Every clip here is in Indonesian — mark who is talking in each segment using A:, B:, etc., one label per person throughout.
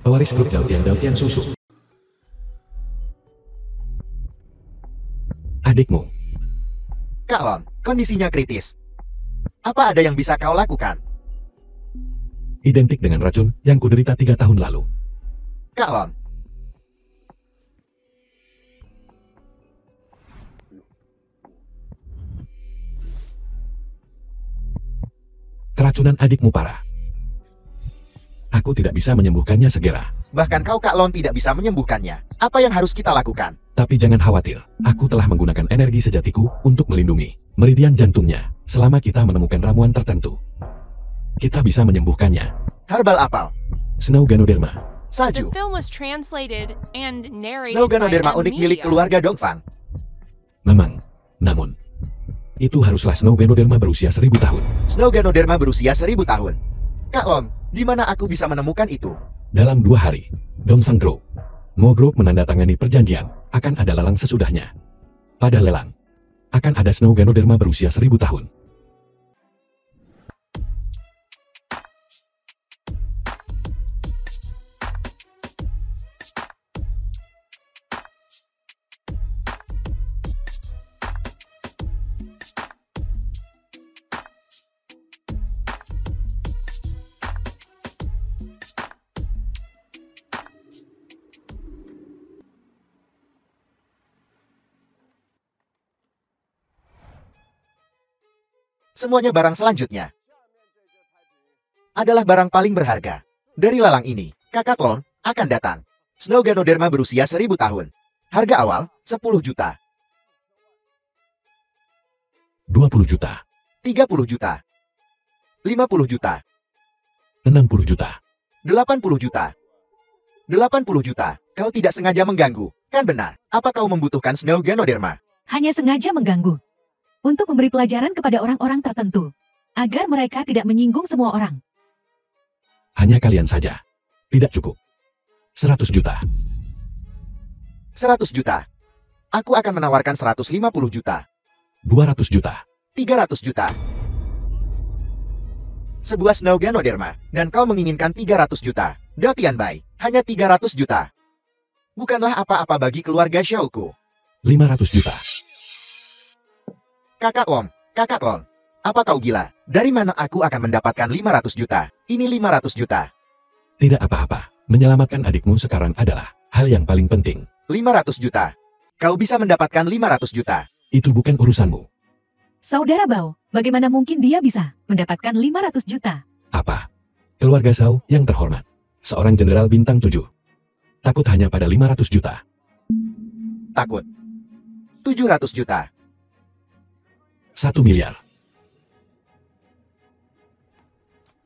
A: Pewaris grup Dautian Susu. Adikmu.
B: Kak Lon, kondisinya kritis. Apa ada yang bisa kau lakukan?
A: Identik dengan racun yang kuderita 3 tahun lalu.
B: Kak Lon.
A: Keracunan adikmu parah. Aku tidak bisa menyembuhkannya segera.
B: Bahkan kau Kak Lon tidak bisa menyembuhkannya. Apa yang harus kita lakukan?
A: Tapi jangan khawatir, aku telah menggunakan energi sejatiku untuk melindungi meridian jantungnya. Selama kita menemukan ramuan tertentu, kita bisa menyembuhkannya.
B: Herbal apel.
A: Snow Ganoderma.
B: Salju.
C: Snow
B: Snow Ganoderma unik milik keluarga Dongfang.
A: Memang. Namun, itu haruslah Snow Ganoderma berusia 1000 tahun.
B: Snow Ganoderma berusia 1000 tahun. Kak Lon, di mana aku bisa menemukan itu?
A: Dalam 2 hari, Dongfang Group, Mo Group menandatangani perjanjian, akan ada lelang sesudahnya. Pada lelang, akan ada Snow Ganoderma berusia 1000 tahun.
B: Semuanya barang selanjutnya adalah barang paling berharga. Dari lelang ini, Kakak Lon akan datang. Snow Ganoderma berusia 1000 tahun. Harga awal, 10 juta.
A: 20 juta.
B: 30 juta. 50 juta.
A: 60 juta.
B: 80 juta. 80 juta. Kau tidak sengaja mengganggu, kan benar? Apa kau membutuhkan Snow Ganoderma?
D: Hanya sengaja mengganggu. Untuk memberi pelajaran kepada orang-orang tertentu. Agar mereka tidak menyinggung semua orang.
A: Hanya kalian saja. Tidak cukup. 100 juta.
B: 100 juta. Aku akan menawarkan 150 juta.
A: 200 juta.
B: 300 juta. Sebuah Snow Ganoderma, dan kau menginginkan 300 juta. Dautian Bai, hanya 300 juta. Bukanlah apa-apa bagi keluarga Xiaoku.
A: 500 juta.
B: Kakak Lon, apa kau gila? Dari mana aku akan mendapatkan 500 juta? Ini 500 juta.
A: Tidak apa-apa. Menyelamatkan adikmu sekarang adalah hal yang paling penting.
B: 500 juta. Kau bisa mendapatkan 500 juta.
A: Itu bukan urusanmu.
D: Saudara Bao, bagaimana mungkin dia bisa mendapatkan 500 juta?
A: Apa? Keluarga Zhao yang terhormat. Seorang jenderal bintang 7. Takut hanya pada 500 juta.
B: Takut. 700 juta.
A: 1 miliar.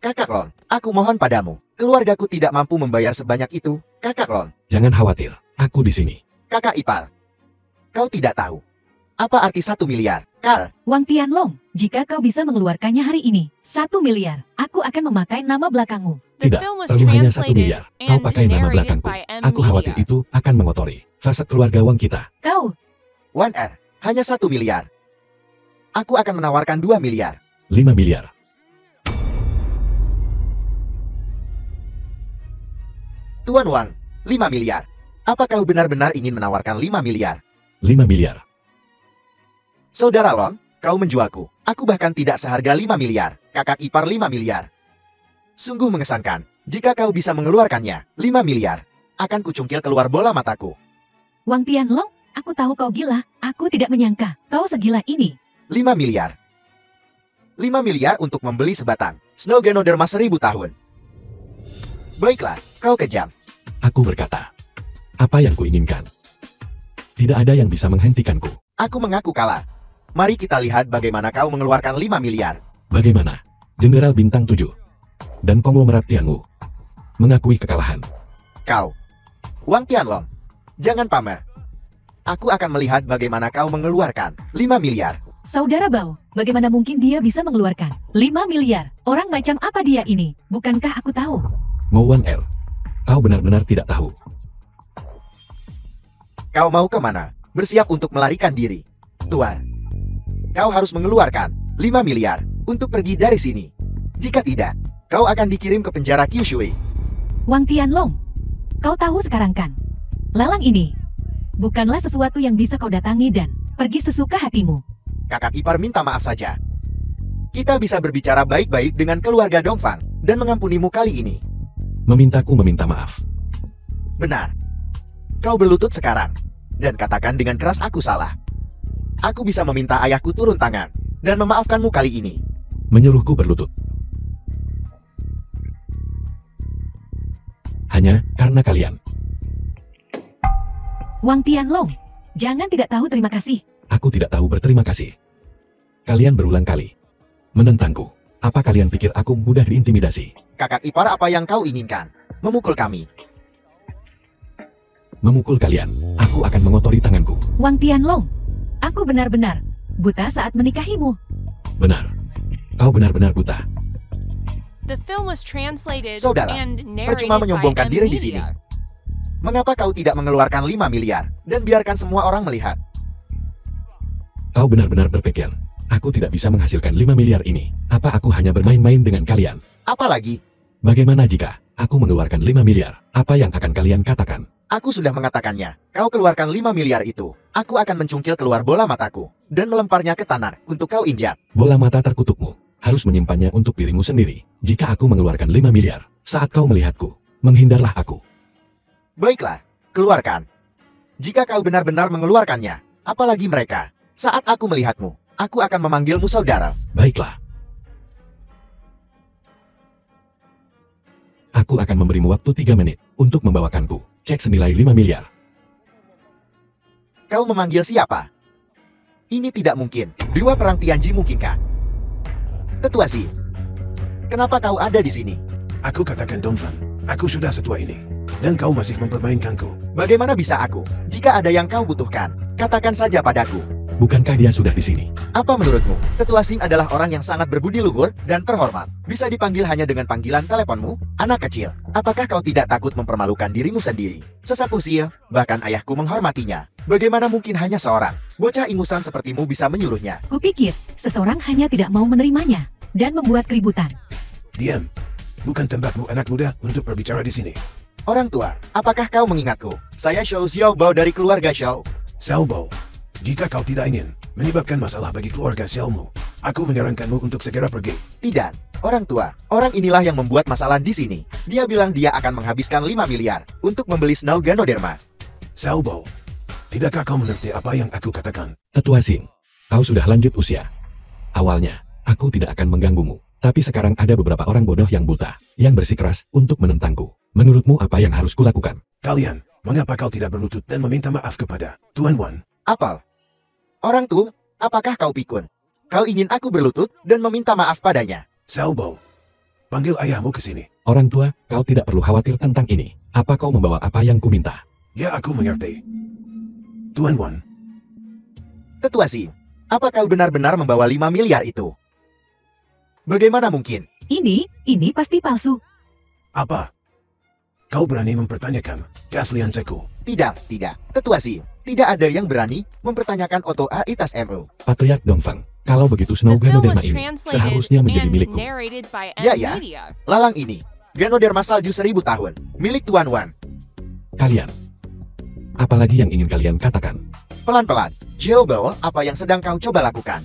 B: Kakak Lon, aku mohon padamu. Keluargaku tidak mampu membayar sebanyak itu. Kakak Lon.
A: Jangan khawatir. Aku di sini.
B: Kakak ipar. Kau tidak tahu. Apa arti 1 miliar? Karl.
D: Wang Tianlong, jika kau bisa mengeluarkannya hari ini, 1 miliar, aku akan memakai nama belakangmu.
A: Tidak, perlu hanya 1 miliar. Kau pakai nama belakangku. Aku khawatir itu akan mengotori fasad keluarga Wang kita.
D: Kau,
B: 1R. Hanya 1 miliar. Aku akan menawarkan 2 miliar.
A: 5 miliar.
B: Tuan Wang, 5 miliar. Apa kau benar-benar ingin menawarkan 5 miliar?
A: 5 miliar.
B: Saudara Lon, kau menjualku. Aku bahkan tidak seharga 5 miliar. Kakak ipar 5 miliar. Sungguh mengesankan. Jika kau bisa mengeluarkannya, 5 miliar. Akan kucungkil keluar bola mataku.
D: Wang Tianlong, aku tahu kau gila. Aku tidak menyangka kau segila ini.
B: 5 miliar. 5 miliar untuk membeli sebatang Snow Ganoderma 1000 tahun. Baiklah, kau kejam.
A: Aku berkata, apa yang kuinginkan? Tidak ada yang bisa menghentikanku.
B: Aku mengaku kalah. Mari kita lihat bagaimana kau mengeluarkan 5 miliar.
A: Bagaimana? Jenderal bintang 7 dan konglomerat Tianwu mengakui kekalahan.
B: Kau, Wang Tianlong, jangan pamer. Aku akan melihat bagaimana kau mengeluarkan 5 miliar.
D: Saudara Bao, bagaimana mungkin dia bisa mengeluarkan 5 miliar? Orang macam apa dia ini? Bukankah aku tahu?
A: Mo 1R, kau benar-benar tidak tahu.
B: Kau mau kemana? Bersiap untuk melarikan diri. Tuan, kau harus mengeluarkan 5 miliar untuk pergi dari sini. Jika tidak, kau akan dikirim ke penjara Kyushui.
D: Wang Tianlong, Kau tahu sekarang kan? Lelang ini bukanlah sesuatu yang bisa kau datangi dan pergi sesuka hatimu.
B: Kakak ipar minta maaf saja. Kita bisa berbicara baik-baik dengan keluarga Dongfang dan mengampunimu kali ini.
A: Memintaku meminta maaf.
B: Benar. Kau berlutut sekarang. Dan katakan dengan keras aku salah. Aku bisa meminta ayahku turun tangan dan memaafkanmu kali ini.
A: Menyuruhku berlutut. Hanya karena kalian.
D: Wang Tianlong, jangan tidak tahu terima kasih.
A: Aku tidak tahu berterima kasih. Kalian berulang kali menentangku. Apa kalian pikir aku mudah diintimidasi?
B: Kakak ipar, apa yang kau inginkan? Memukul kami.
A: Memukul kalian, aku akan mengotori tanganku.
D: Wang Tianlong, aku benar-benar buta saat menikahimu.
A: Benar. Kau benar-benar buta.
C: The film was translated
B: Saudara,
C: and narrated
B: percuma
C: by
B: menyombongkan
C: M
B: diri di sini.
C: Media.
B: Mengapa kau tidak mengeluarkan 5 miliar dan biarkan semua orang melihat?
A: Kau benar-benar berpikir, aku tidak bisa menghasilkan 5 miliar ini. Apa aku hanya bermain-main dengan kalian?
B: Apalagi,
A: Bagaimana jika aku mengeluarkan 5 miliar? Apa yang akan kalian katakan?
B: aku sudah mengatakannya. Kau keluarkan 5 miliar itu. Aku akan mencungkil keluar bola mataku dan melemparnya ke tanah untuk kau injak.
A: Bola mata terkutukmu harus menyimpannya untuk dirimu sendiri. Jika aku mengeluarkan 5 miliar, saat kau melihatku, menghindarlah aku.
B: Baiklah, keluarkan. Jika kau benar-benar mengeluarkannya, apalagi mereka, saat aku melihatmu, aku akan memanggilmu saudara.
A: Baiklah. Aku akan memberimu waktu 3 menit untuk membawakanku cek senilai 5 miliar.
B: Kau memanggil siapa? Ini tidak mungkin. Dua perang Tianji mungkinkah? Tetua Xi, kenapa kau ada di sini?
E: Aku katakan Dongfang, aku sudah setua ini. Dan kau masih mempermainkanku.
B: Bagaimana bisa aku? Jika ada yang kau butuhkan, katakan saja padaku.
A: Bukankah dia sudah di sini?
B: Apa menurutmu? Tetua Xing adalah orang yang sangat berbudi luhur dan terhormat. Bisa dipanggil hanya dengan panggilan teleponmu, anak kecil. Apakah kau tidak takut mempermalukan dirimu sendiri? Sesapu Xie, bahkan ayahku menghormatinya. Bagaimana mungkin hanya seorang bocah ingusan sepertimu bisa menyuruhnya?
D: Kupikir seseorang hanya tidak mau menerimanya dan membuat keributan.
E: Diam. Bukan tempatmu anak muda untuk berbicara di sini.
B: Orang tua, apakah kau mengingatku? Saya Shou Xiaobao dari keluarga Shou.
E: Xiaobao, jika kau tidak ingin menyebabkan masalah bagi keluarga Xiaomu, aku menyarankanmu untuk segera pergi.
B: Tidak, orang tua. Orang inilah yang membuat masalah di sini. Dia bilang dia akan menghabiskan 5 miliar untuk membeli Snow Ganoderma.
E: Xiaobao, tidakkah kau mengerti apa yang aku katakan?
A: Tetua Xing, kau sudah lanjut usia. Awalnya, aku tidak akan mengganggumu. Tapi sekarang ada beberapa orang bodoh yang buta, yang bersikeras untuk menentangku. Menurutmu apa yang harus kulakukan?
E: Kalian, mengapa kau tidak berlutut dan meminta maaf kepada Tuan Wan?
B: Apal? Orang tua, apakah kau pikun? Kau ingin aku berlutut dan meminta maaf padanya?
E: Xiaobao, panggil ayahmu ke sini.
A: Orang tua, kau tidak perlu khawatir tentang ini. Apa kau membawa apa yang kuminta?
E: Ya, aku mengerti. Tuan Wan,
B: Tetua Xing, apa kau benar-benar membawa 5 miliar itu? Bagaimana mungkin?
D: Ini pasti palsu.
E: apa? Kau berani mempertanyakan keaslian cekku?
B: Tidak. Tetua Xing, tidak ada yang berani mempertanyakan otoritas MU.
A: Patriark Dongfang, kalau begitu Snow
C: The film
A: Ganoderma
C: was
A: ini
C: translated
A: seharusnya menjadi
C: and
A: milikku.
C: narrated by M
B: Ya.
C: Media.
B: Lalang ini, Ganoderma salju 1000 tahun, milik Tuan Wan.
A: Kalian. Apalagi yang ingin kalian katakan?
B: Pelan-pelan, Xiaobao, apa yang sedang kau coba lakukan?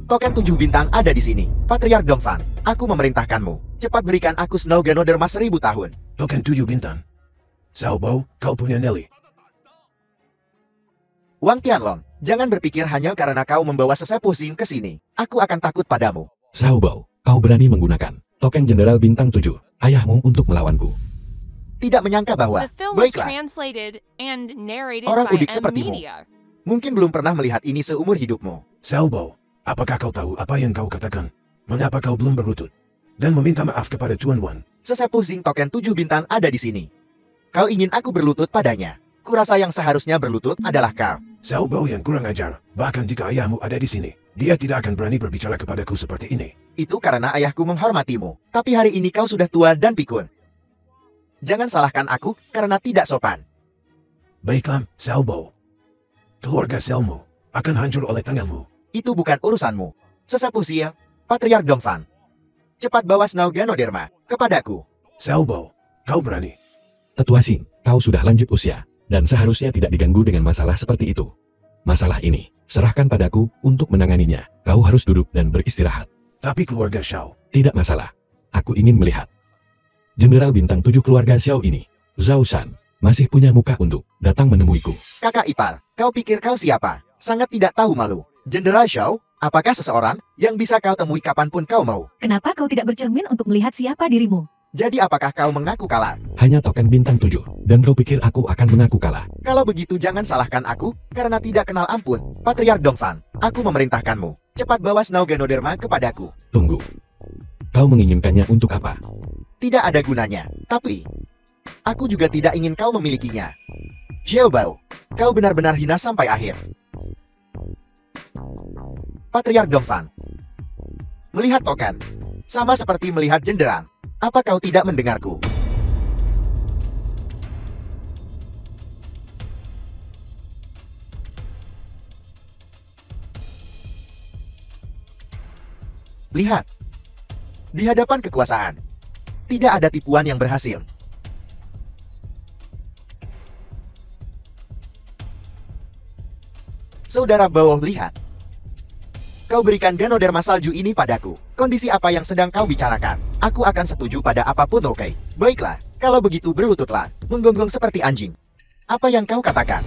B: Token 7 bintang ada di sini. Patriark Dongfang, aku memerintahkanmu. Cepat berikan aku Snow Ganoderma 1000 tahun.
E: Token 7 bintang. Xiaobao, kau punya Nelly.
B: Wang Tianlong, jangan berpikir hanya karena kau membawa sesepuh Xing ke sini. Aku akan takut padamu.
A: Xiaobao, kau berani menggunakan token Jenderal Bintang 7, ayahmu untuk melawanku.
B: Tidak menyangka bahwa,
C: The film was
B: baiklah,
C: translated and narrated
B: Orang
C: by
B: udik
C: M
B: sepertimu.
C: Media.
B: mungkin belum pernah melihat ini seumur hidupmu.
E: Xiaobao, apakah kau tahu apa yang kau katakan? Mengapa kau belum berlutut? Dan meminta maaf kepada Tuan Wan?
B: Sesepuh Xing token 7 bintang ada di sini. Kau ingin aku berlutut padanya. Kurasa yang seharusnya berlutut adalah kau.
E: Xiaobao yang kurang ajar, bahkan jika ayahmu ada di sini, dia tidak akan berani berbicara kepadaku seperti ini.
B: Itu karena ayahku menghormatimu. Tapi hari ini kau sudah tua dan pikun. Jangan salahkan aku karena tidak sopan.
E: Baiklah, Xiaobao. Keluarga Xiaomu akan hancur oleh tanganmu.
B: Itu bukan urusanmu. Sesepuh Xie, Patriark Dongfang. Cepat bawa Snow Ganoderma kepadaku.
E: Xiaobao, kau berani.
A: Tetua Sing, kau sudah lanjut usia, dan seharusnya tidak diganggu dengan masalah seperti itu. Masalah ini, serahkan padaku untuk menanganinya. Kau harus duduk dan beristirahat.
E: Tapi keluarga Xiao,
A: Tidak masalah. Aku ingin melihat. Jenderal bintang 7 keluarga Xiao ini, Zhao Shan, masih punya muka untuk datang menemuiku.
B: Kakak ipar, kau pikir kau siapa? Sangat tidak tahu malu. Jenderal Xiao, apakah seseorang yang bisa kau temui kapanpun kau mau?
D: Kenapa kau tidak bercermin untuk melihat siapa dirimu?
B: Jadi apakah kau mengaku kalah?
A: Hanya token bintang 7, dan kau pikir aku akan mengaku kalah.
B: Kalau begitu jangan salahkan aku, karena tidak kenal ampun. Patriark Dongfang, aku memerintahkanmu. Cepat bawa Snow Ganoderma kepadaku.
A: Tunggu. Kau menginginkannya untuk apa?
B: Tidak ada gunanya, tapi aku juga tidak ingin kau memilikinya. Xiao Bao, kau benar-benar hina sampai akhir. Patriark Dongfang, melihat token, sama seperti melihat jenderang. Apa kau tidak mendengarku? Lihat, di hadapan kekuasaan, tidak ada tipuan yang berhasil. Saudara Bao, lihat. Kau berikan Ganoderma salju ini padaku. Kondisi apa yang sedang kau bicarakan? Aku akan setuju pada apapun, oke? Baiklah, kalau begitu berlututlah, menggonggong seperti anjing. Apa yang kau katakan?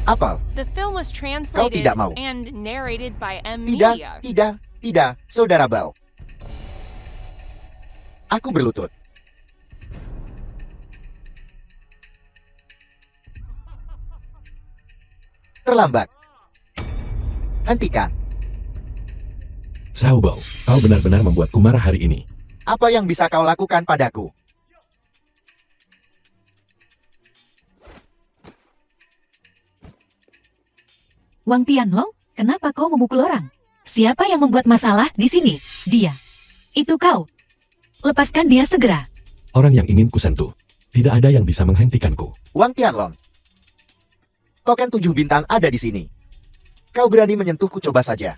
B: Apel?
C: The film was translated
B: tidak mau.
C: and narrated by M
B: Tidak,
C: Media.
B: tidak, Saudara Bao. Aku berlutut. Terlambat. Hentikan.
A: Xiao Bao, kau benar-benar membuatku marah hari ini.
B: Apa yang bisa kau lakukan padaku?
D: Wang Tianlong, kenapa kau memukul orang? Siapa yang membuat masalah di sini? Dia. Itu kau. Lepaskan dia segera.
A: Orang yang ingin kusentuh. Tidak ada yang bisa menghentikanku.
B: Wang Tianlong. Token 7 bintang ada di sini. Kau berani menyentuhku, coba saja.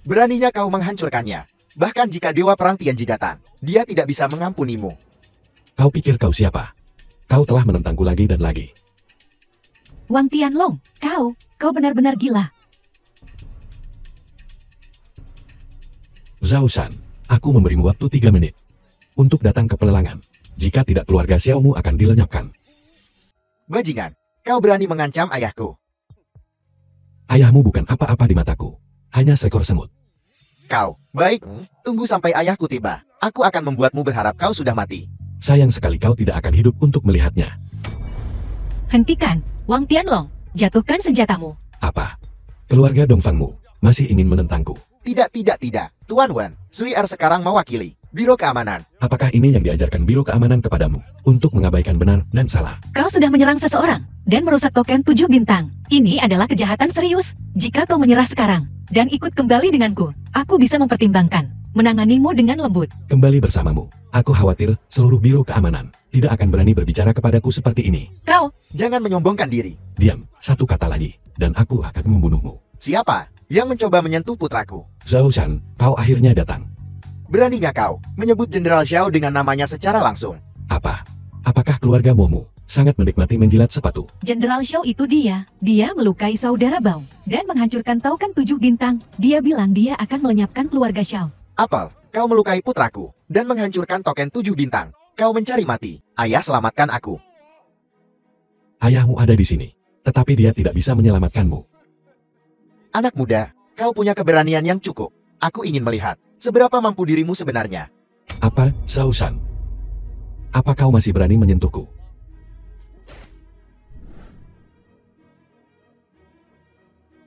B: Beraninya kau menghancurkannya. Bahkan jika Dewa Perang Tianji datang, dia tidak bisa mengampunimu.
A: Kau pikir kau siapa? Kau telah menentangku lagi dan lagi.
D: Wang Tianlong, kau benar-benar gila.
A: Zhao Shan, aku memberimu waktu 3 menit untuk datang ke pelelangan. Jika tidak, keluarga Xiaomu akan dilenyapkan.
B: Bajingan, kau berani mengancam ayahku.
A: Ayahmu bukan apa-apa di mataku. Hanya seekor semut.
B: Kau, baik, tunggu sampai ayahku tiba. Aku akan membuatmu berharap kau sudah mati.
A: Sayang sekali kau tidak akan hidup untuk melihatnya.
D: Hentikan, Wang Tianlong. Jatuhkan senjatamu.
A: Apa? Keluarga Dongfangmu masih ingin menentangku.
B: Tidak. Tuan Wan, Sui Er sekarang mewakili Biro Keamanan.
A: Apakah ini yang diajarkan Biro Keamanan kepadamu? Untuk mengabaikan benar dan salah.
D: Kau sudah menyerang seseorang dan merusak token 7 bintang. Ini adalah kejahatan serius. Jika kau menyerah sekarang dan ikut kembali denganku, aku bisa mempertimbangkan menanganimu dengan lembut.
A: Kembali bersamamu. Aku khawatir seluruh Biro Keamanan tidak akan berani berbicara kepadaku seperti ini.
D: Kau,
B: Jangan menyombongkan diri.
A: Diam, satu kata lagi, dan aku akan membunuhmu.
B: Siapa yang mencoba menyentuh putraku?
A: Zhao Shan, kau akhirnya datang.
B: Beraninya kau menyebut Jenderal Xiao dengan namanya secara langsung?
A: Apa? Apakah keluarga Momo sangat menikmati menjilat sepatu?
D: Jenderal Xiao itu dia. Dia melukai saudara Bao dan menghancurkan token 7 bintang. Dia bilang dia akan melenyapkan keluarga Xiao.
B: Apel, kau melukai putraku dan menghancurkan token 7 bintang. Kau mencari mati. Ayah, selamatkan aku.
A: Ayahmu ada di sini, tetapi dia tidak bisa menyelamatkanmu.
B: Anak muda, kau punya keberanian yang cukup. Aku ingin melihat seberapa mampu dirimu sebenarnya.
A: Apa, Zhao Shan? Apa kau masih berani menyentuhku?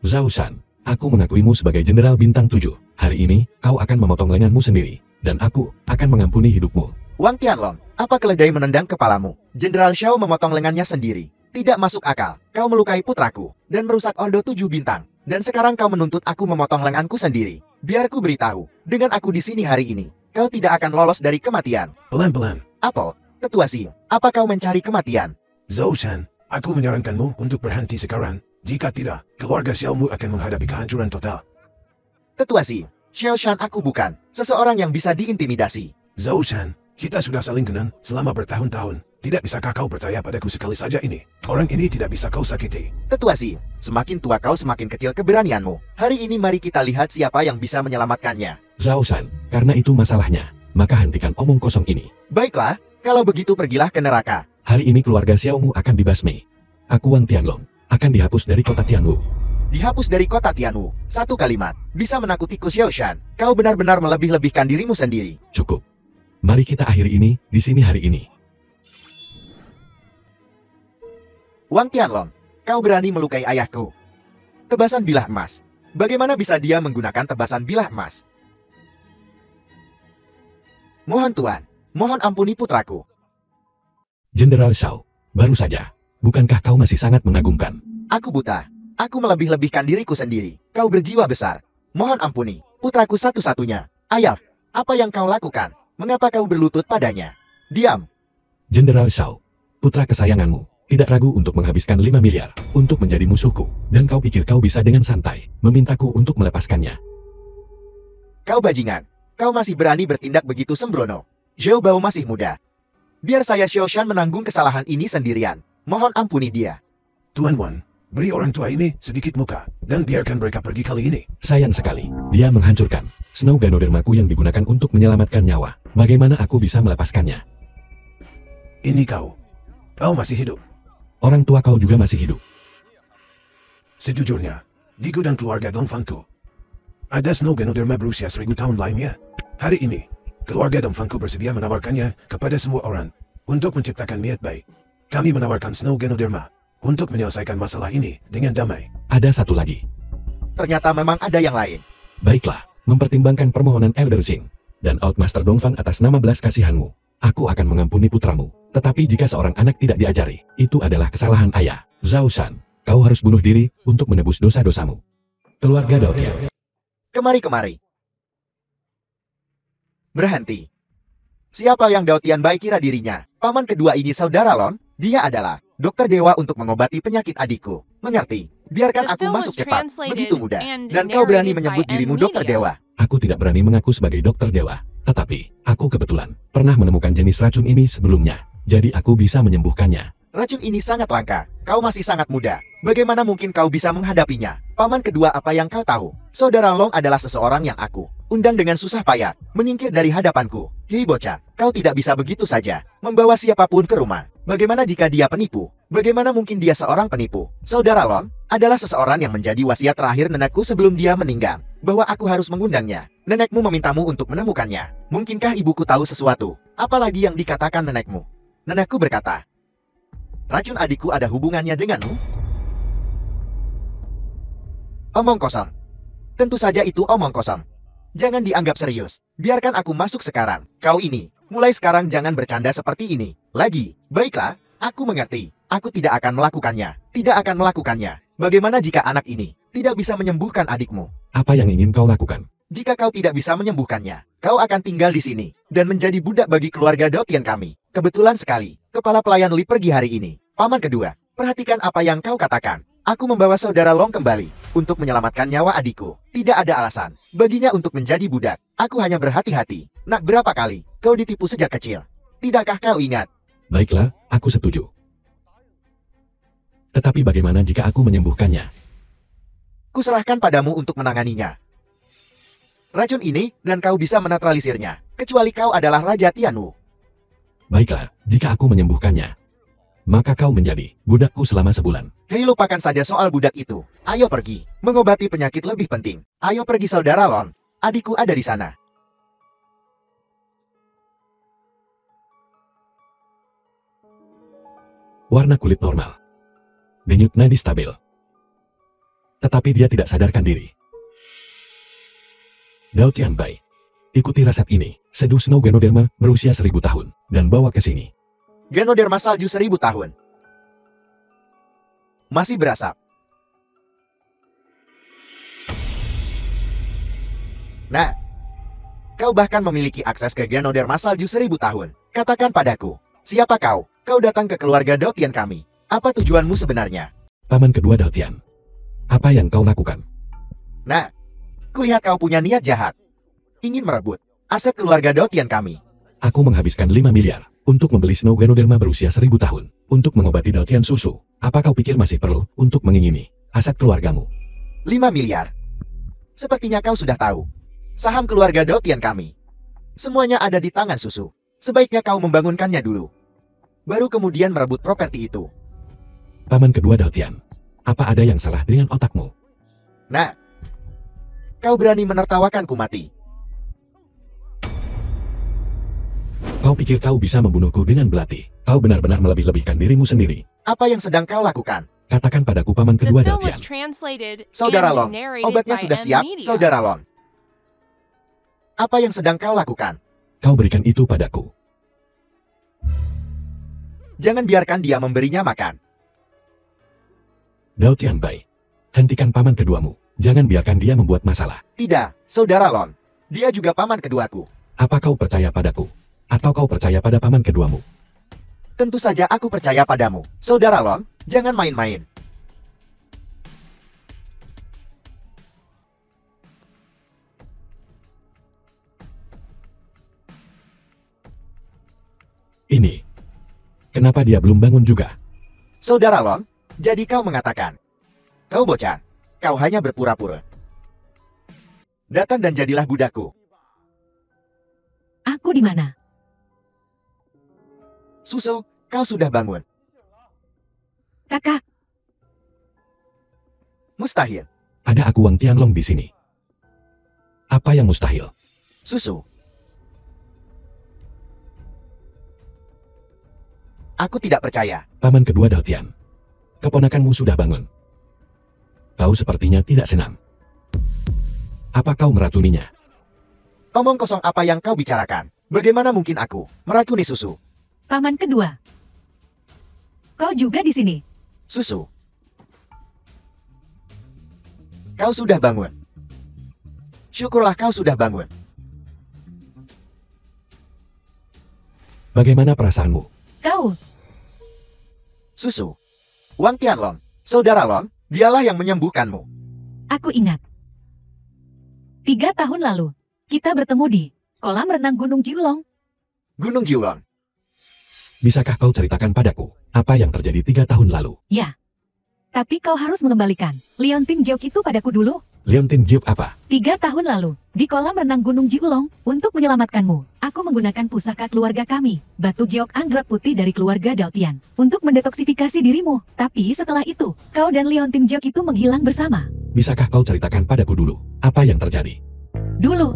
A: Zhao Shan, aku mengakuimu sebagai Jenderal Bintang 7. Hari ini, kau akan memotong lenganmu sendiri, dan aku akan mengampuni hidupmu.
B: Wang Tianlong, apa keledai menendang kepalamu? Jenderal Xiao memotong lengannya sendiri. Tidak masuk akal. Kau melukai putraku dan merusak Ordo 7 bintang. Dan sekarang kau menuntut aku memotong lenganku sendiri. Biar ku beritahu, dengan aku di sini hari ini, kau tidak akan lolos dari kematian.
E: Pelan-pelan.
B: Apel, Tetua Sing, apa kau mencari kematian?
E: Zhao Shan, aku menyarankanmu untuk berhenti sekarang. Jika tidak, keluarga Xiaomu akan menghadapi kehancuran total.
B: Tetua Sing, Xiao Shan aku bukan seseorang yang bisa diintimidasi.
E: Zhao Shan, kita sudah saling kenal selama bertahun-tahun. Tidak bisakah kau percaya padaku sekali saja ini? Orang ini tidak bisa kau sakiti.
B: Tetua Xi, semakin tua kau semakin kecil keberanianmu. Hari ini mari kita lihat siapa yang bisa menyelamatkannya.
A: Zhao Shan, karena itu masalahnya, maka hentikan omong kosong ini.
B: Baiklah, kalau begitu pergilah ke neraka.
A: Hari ini keluarga Xiaomu akan dibasmi. Aku Wang Tianlong akan dihapus dari kota Tianwu.
B: Dihapus dari kota Tianwu. Satu kalimat, bisa menakutiku Xiao Shan. Kau benar-benar melebih-lebihkan dirimu sendiri.
A: Cukup. Mari kita akhiri ini di sini hari ini.
B: Wang Tianlong, kau berani melukai ayahku. Tebasan bilah emas. Bagaimana bisa dia menggunakan tebasan bilah emas? Mohon Tuan, mohon ampuni putraku.
A: Jenderal Shao, baru saja. Bukankah kau masih sangat mengagumkan?
B: Aku buta. Aku melebih-lebihkan diriku sendiri. Kau berjiwa besar. Mohon ampuni, putraku satu-satunya. Ayah, apa yang kau lakukan? Mengapa kau berlutut padanya? Diam.
A: Jenderal Shao, putra kesayanganmu, tidak ragu untuk menghabiskan 5 miliar untuk menjadi musuhku. Dan kau pikir kau bisa dengan santai memintaku untuk melepaskannya?
B: Kau bajingan. Kau masih berani bertindak begitu sembrono. Zhou Bao masih muda. Biar saya Xiao Shan menanggung kesalahan ini sendirian. Mohon ampuni dia.
E: Tuan Wan, beri orang tua ini sedikit muka, dan biarkan mereka pergi kali ini.
A: Sayang sekali, dia menghancurkan Snow Ganodermaku yang digunakan untuk menyelamatkan nyawa. Bagaimana aku bisa melepaskannya?
E: Ini kau. Kau masih hidup.
A: Orang tua kau juga masih hidup.
E: Sejujurnya, di gudang keluarga Dongfangku, ada Snow Ganoderma berusia 1000 tahun lainnya. Hari ini, keluarga Dongfangku bersedia menawarkannya kepada semua orang untuk menciptakan niat baik. Kami menawarkan Snow Ganoderma untuk menyelesaikan masalah ini dengan damai.
A: Ada satu lagi.
B: Ternyata memang ada yang lain.
A: Baiklah, mempertimbangkan permohonan Elder Sing dan Outmaster Dongfang atas nama belas kasihanmu, aku akan mengampuni putramu. Tetapi jika seorang anak tidak diajari, itu adalah kesalahan ayah. Zhao Shan, kau harus bunuh diri untuk menebus dosa-dosamu. Keluarga Dao Tian.
B: Kemari-kemari. Berhenti. Siapa yang Dao Tian Bai kira dirinya? Paman kedua ini saudara Lon? Dia adalah dokter dewa untuk mengobati penyakit adikku. Mengerti? Biarkan
C: The
B: aku
C: film
B: masuk
C: was
B: cepat.
C: translated
B: Begitu mudah.
C: and
B: Dan kau berani
C: narrated
B: menyebut
C: by
B: dirimu
C: Ed
B: dokter
C: Media.
B: dewa.
A: Aku tidak berani mengaku sebagai dokter dewa. Tetapi, aku kebetulan pernah menemukan jenis racun ini sebelumnya. Jadi aku bisa menyembuhkannya.
B: Racun ini sangat langka. Kau masih sangat muda. Bagaimana mungkin kau bisa menghadapinya? Paman kedua, apa yang kau tahu? Saudara Long adalah seseorang yang aku undang dengan susah payah menyingkir dari hadapanku. Hei bocah, kau tidak bisa begitu saja membawa siapapun ke rumah. Bagaimana jika dia penipu? Bagaimana mungkin dia seorang penipu? Saudara Long adalah seseorang yang menjadi wasiat terakhir nenekku sebelum dia meninggal, bahwa aku harus mengundangnya. Nenekmu memintamu untuk menemukannya. Mungkinkah ibuku tahu sesuatu? Apalagi yang dikatakan nenekmu? Nenekku berkata, racun adikku ada hubungannya denganmu? Omong kosong. Tentu saja itu omong kosong. Jangan dianggap serius. Biarkan aku masuk sekarang. Kau ini, mulai sekarang jangan bercanda seperti ini lagi. Baiklah, aku mengerti. Aku tidak akan melakukannya. Tidak akan melakukannya. Bagaimana jika anak ini tidak bisa menyembuhkan adikmu?
A: Apa yang ingin kau lakukan?
B: Jika kau tidak bisa menyembuhkannya, kau akan tinggal di sini dan menjadi budak bagi keluarga Dao Tian kami. Kebetulan sekali, kepala pelayan Li pergi hari ini. Paman kedua, perhatikan apa yang kau katakan. Aku membawa saudara Long kembali untuk menyelamatkan nyawa adikku. Tidak ada alasan baginya untuk menjadi budak. Aku hanya berhati-hati. Nak, berapa kali kau ditipu sejak kecil? Tidakkah kau ingat?
A: Baiklah, aku setuju. Tetapi bagaimana jika aku menyembuhkannya?
B: Kuserahkan padamu untuk menanganinya. Racun ini, dan kau bisa menetralisirnya. Kecuali kau adalah Raja Tianwu.
A: Baiklah, jika aku menyembuhkannya, maka kau menjadi budakku selama sebulan.
B: Hei, lupakan saja soal budak itu. Ayo pergi. Mengobati penyakit lebih penting. Ayo pergi saudara Lon. Adikku ada di sana.
A: Warna kulit normal. Denyut nadi stabil. Tetapi dia tidak sadarkan diri. Dao Tian Bai, ikuti resep ini. Seduh Snow Ganoderma berusia 1000 tahun dan bawa ke sini.
B: Ganoderma salju 1000 tahun. Masih berasap. Nah, kau bahkan memiliki akses ke Ganoderma salju 1000 tahun. Katakan padaku, siapa kau? Kau datang ke keluarga Dao Tian kami. Apa tujuanmu sebenarnya?
A: Paman kedua Dao Tian, apa yang kau lakukan?
B: Nah, kulihat kau punya niat jahat. Ingin merebut aset keluarga Dao Tian kami.
A: Aku menghabiskan 5 miliar untuk membeli Snow Ganoderma berusia 1000 tahun untuk mengobati Daotian susu. Apa kau pikir masih perlu untuk mengingini aset keluargamu?
B: 5 miliar. Sepertinya kau sudah tahu. Saham keluarga Daotian kami. Semuanya ada di tangan Susu. Sebaiknya kau membangunkannya dulu. Baru kemudian merebut properti itu.
A: Paman kedua Daotian, apa ada yang salah dengan otakmu?
B: Nah, kau berani menertawakanku mati.
A: Kau pikir kau bisa membunuhku dengan belati? Kau benar-benar melebih-lebihkan dirimu sendiri.
B: Apa yang sedang kau lakukan?
A: Katakan padaku paman
C: The
A: kedua
C: film
A: Daotian.
C: was translated
B: Saudara
C: and
B: Long,
C: narrated
B: obatnya
C: by
B: sudah
C: M
B: siap,
C: Media.
B: Saudara Long. Apa yang sedang kau lakukan?
A: Kau berikan itu padaku.
B: Jangan biarkan dia memberinya makan.
A: Daotian Bai, hentikan paman keduamu. Jangan biarkan dia membuat masalah.
B: Tidak, Saudara Lon. Dia juga paman keduaku.
A: Apa kau percaya padaku? Atau kau percaya pada paman keduamu?
B: Tentu saja aku percaya padamu. Saudara Lon, jangan main-main.
A: Ini. Kenapa dia belum bangun juga?
B: Saudara Lon, jadi kau mengatakan. Kau bocah, kau hanya berpura-pura. Datang dan jadilah budakku.
D: Aku di mana?
B: Susu, kau sudah bangun.
D: Kakak,
B: Mustahil.
A: Ada aku Wang Tianlong di sini. Apa yang mustahil?
B: Susu. Aku tidak percaya.
A: Paman kedua Daotian. Keponakanmu sudah bangun. Kau sepertinya tidak senang. Apa kau meracuninya?
B: Omong kosong apa yang kau bicarakan? Bagaimana mungkin aku meracuni Susu?
D: paman kedua. Kau juga di sini.
B: Susu. Kau sudah bangun. Syukurlah kau sudah bangun.
A: Bagaimana perasaanmu?
D: Kau,
B: Susu. Wang Tianlong, Saudara Long, dialah yang menyembuhkanmu.
D: aku ingat. 3 tahun lalu, kita bertemu di kolam renang Gunung Jiulong.
B: Gunung Jiulong.
A: Bisakah kau ceritakan padaku apa yang terjadi 3 tahun lalu?
D: Ya. Tapi kau harus mengembalikan Liontin Jiok itu padaku dulu.
A: Leontin Giok apa?
D: 3 tahun lalu, di kolam renang Gunung Jiulong, untuk menyelamatkanmu, aku menggunakan pusaka keluarga kami, batu Jiok anggrek putih dari keluarga Daotian, untuk mendetoksifikasi dirimu. Tapi setelah itu, kau dan Liontin Jiok itu menghilang bersama.
A: Bisakah kau ceritakan padaku dulu apa yang terjadi?
D: Dulu,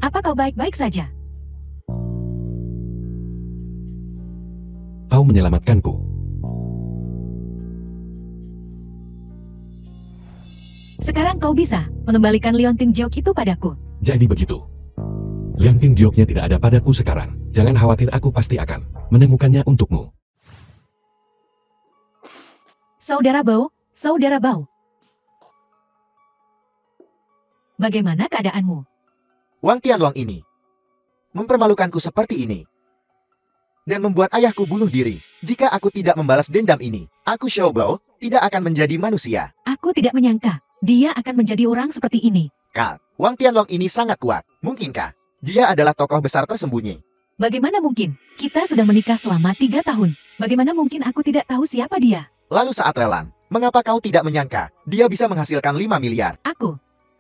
D: apa kau baik-baik saja?
A: Kau menyelamatkanku.
D: Sekarang kau bisa mengembalikan Liontin Jiok itu padaku.
A: Jadi begitu. Leontin Gioknya tidak ada padaku sekarang. Jangan khawatir, aku pasti akan menemukannya untukmu.
D: Saudara Bao, Saudara Bao. Bagaimana keadaanmu?
B: Wang Tianlong ini mempermalukanku seperti ini. Dan membuat ayahku bunuh diri. Jika aku tidak membalas dendam ini, aku Xiao Bao tidak akan menjadi manusia.
D: Aku tidak menyangka dia akan menjadi orang seperti ini.
B: Kal, Wang Tianlong ini sangat kuat. Mungkinkah dia adalah tokoh besar tersembunyi?
D: Bagaimana mungkin? Kita sudah menikah selama 3 tahun. Bagaimana mungkin aku tidak tahu siapa dia?
B: Lalu saat lelang, mengapa kau tidak menyangka dia bisa menghasilkan 5 miliar?
D: Aku.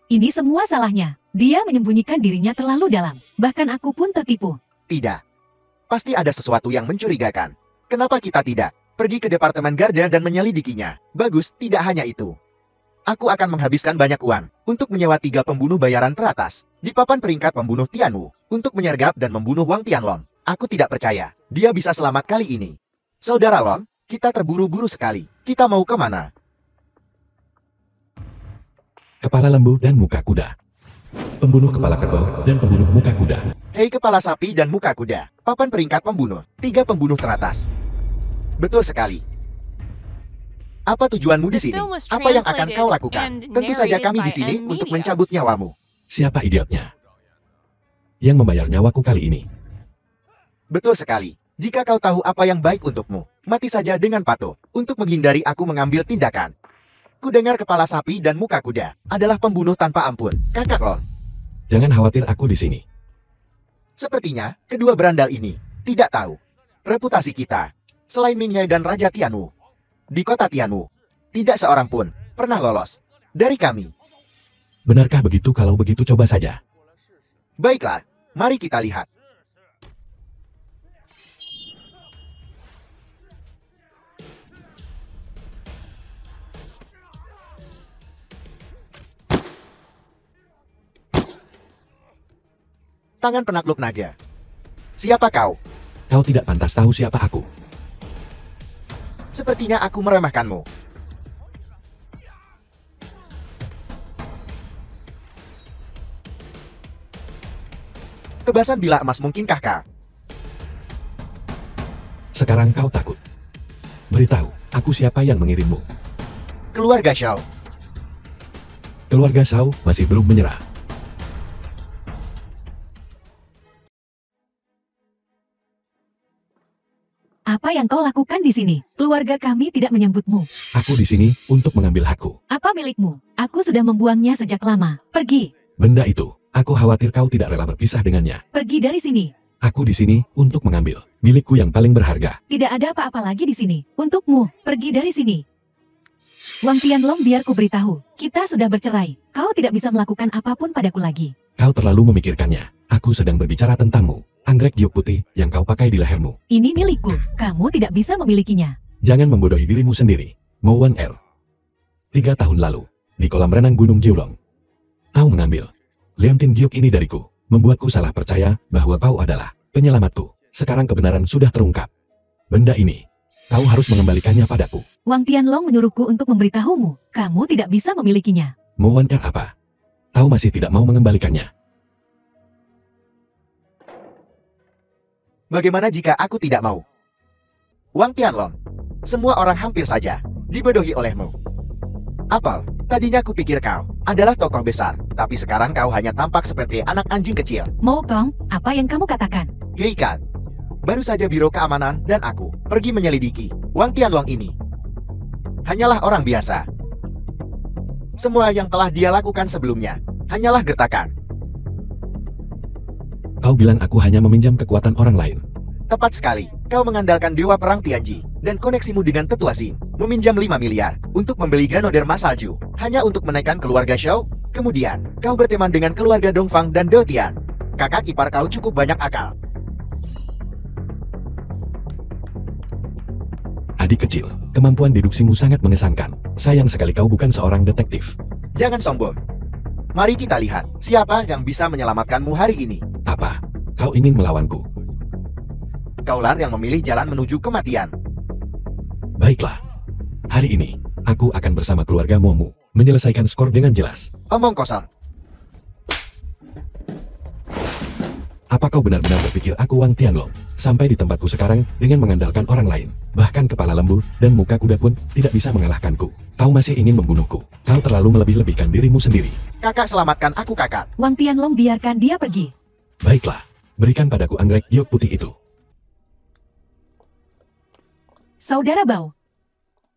D: Ini semua salahnya. Dia menyembunyikan dirinya terlalu dalam. Bahkan aku pun tertipu.
B: Tidak. Pasti ada sesuatu yang mencurigakan. Kenapa kita tidak pergi ke Departemen Garda dan menyelidikinya? Bagus, tidak hanya itu. Aku akan menghabiskan banyak uang untuk menyewa 3 pembunuh bayaran teratas di papan peringkat pembunuh Tianwu untuk menyergap dan membunuh Wang Tianlong. Aku tidak percaya dia bisa selamat kali ini. Saudara Long, kita terburu-buru sekali. Kita mau kemana?
A: Kepala lembu dan muka kuda. Pembunuh kepala kerbau dan pembunuh muka kuda.
B: Hei kepala sapi dan muka kuda. Papan peringkat pembunuh. 3 pembunuh teratas. Betul sekali. Apa tujuanmu di
C: The
B: sini?
C: film was
B: Apa yang akan kau
C: translated
B: lakukan?
C: and
B: Tentu saja
C: narrated
B: kami
C: by
B: di sini
C: M
B: untuk
C: Media.
B: mencabut nyawamu.
A: Siapa idiotnya? yang membayar nyawaku kali ini.
B: Betul sekali. Jika kau tahu apa yang baik untukmu, mati saja dengan patuh, untuk menghindari aku mengambil tindakan. Kudengar kepala sapi dan muka kuda adalah pembunuh tanpa ampun, Kakak Lon.
A: Jangan khawatir, aku di sini.
B: Sepertinya, kedua berandal ini tidak tahu reputasi kita. Selain Minghe dan Raja Tianwu, di kota Tianwu, tidak seorang pun pernah lolos dari kami.
A: Benarkah begitu? Kalau begitu coba saja.
B: Baiklah, mari kita lihat. Tangan penakluk naga. Siapa kau?
A: Kau tidak pantas tahu siapa aku.
B: Sepertinya aku meremehkanmu. Tebasan bila emas mungkinkah kau?
A: Sekarang kau takut. Beritahu, aku siapa yang mengirimmu.
B: Keluarga Shao.
A: Keluarga Shao masih belum menyerah.
D: Apa yang kau lakukan di sini? Keluarga kami tidak menyambutmu.
A: Aku di sini untuk mengambil hakku.
D: Apa milikmu? Aku sudah membuangnya sejak lama. Pergi.
A: Benda itu, aku khawatir kau tidak rela berpisah dengannya.
D: Pergi dari sini.
A: Aku di sini untuk mengambil milikku yang paling berharga.
D: Tidak ada apa-apa lagi di sini. Untukmu, pergi dari sini. Wang Tianlong, biar ku beritahu. Kita sudah bercerai. Kau tidak bisa melakukan apapun padaku lagi.
A: Kau terlalu memikirkannya. Aku sedang berbicara tentangmu. Anggrek giok putih yang kau pakai di lehermu.
D: Ini milikku. Kamu tidak bisa memilikinya.
A: Jangan membodohi dirimu sendiri. Mo Wan Er. 3 tahun lalu, di kolam renang Gunung Jiulong, kau mengambil leontin giok ini dariku, membuatku salah percaya bahwa kau adalah penyelamatku. Sekarang kebenaran sudah terungkap. Benda ini, kau harus mengembalikannya padaku.
D: Wang Tianlong menyuruhku untuk memberitahumu. Kamu tidak bisa memilikinya.
A: Mo Wan Er apa? Kau masih tidak mau mengembalikannya?
B: Bagaimana jika aku tidak mau? Wang Tianlong, semua orang hampir saja dibodohi olehmu. Apel, tadinya kupikir kau adalah tokoh besar, tapi sekarang kau hanya tampak seperti anak anjing kecil.
D: Mo Kong, apa yang kamu katakan?
B: Hei Kan, baru saja Biro Keamanan dan aku pergi menyelidiki Wang Tianlong ini. Hanyalah orang biasa. Semua yang telah dia lakukan sebelumnya hanyalah gertakan.
A: Kau bilang aku hanya meminjam kekuatan orang lain.
B: Tepat sekali, kau mengandalkan Dewa Perang Tianji dan koneksimu dengan Tetua Xin, meminjam 5 miliar untuk membeli Ganoder Mas Salju, hanya untuk menaikkan keluarga Shao. Kemudian, kau berteman dengan keluarga Dongfang dan Dotian. Kakak ipar kau cukup banyak akal.
A: Adik kecil, kemampuan deduksimu sangat mengesankan. Sayang sekali kau bukan seorang detektif.
B: Jangan sombong. Mari kita lihat, siapa yang bisa menyelamatkanmu hari ini.
A: Apa? Kau ingin melawanku?
B: Kaulah yang memilih jalan menuju kematian.
A: Baiklah. Hari ini, aku akan bersama keluarga Momu, menyelesaikan skor dengan jelas.
B: Omong kosong.
A: Apa kau benar-benar berpikir aku Wang Tianlong, sampai di tempatku sekarang dengan mengandalkan orang lain, bahkan kepala lembu dan muka kuda pun tidak bisa mengalahkanku. Kau masih ingin membunuhku. Kau terlalu melebih-lebihkan dirimu sendiri.
B: Kakak, selamatkan aku kakak.
D: Wang Tianlong, biarkan dia pergi.
A: Baiklah, berikan padaku anggrek giok putih itu.
D: Saudara Bao.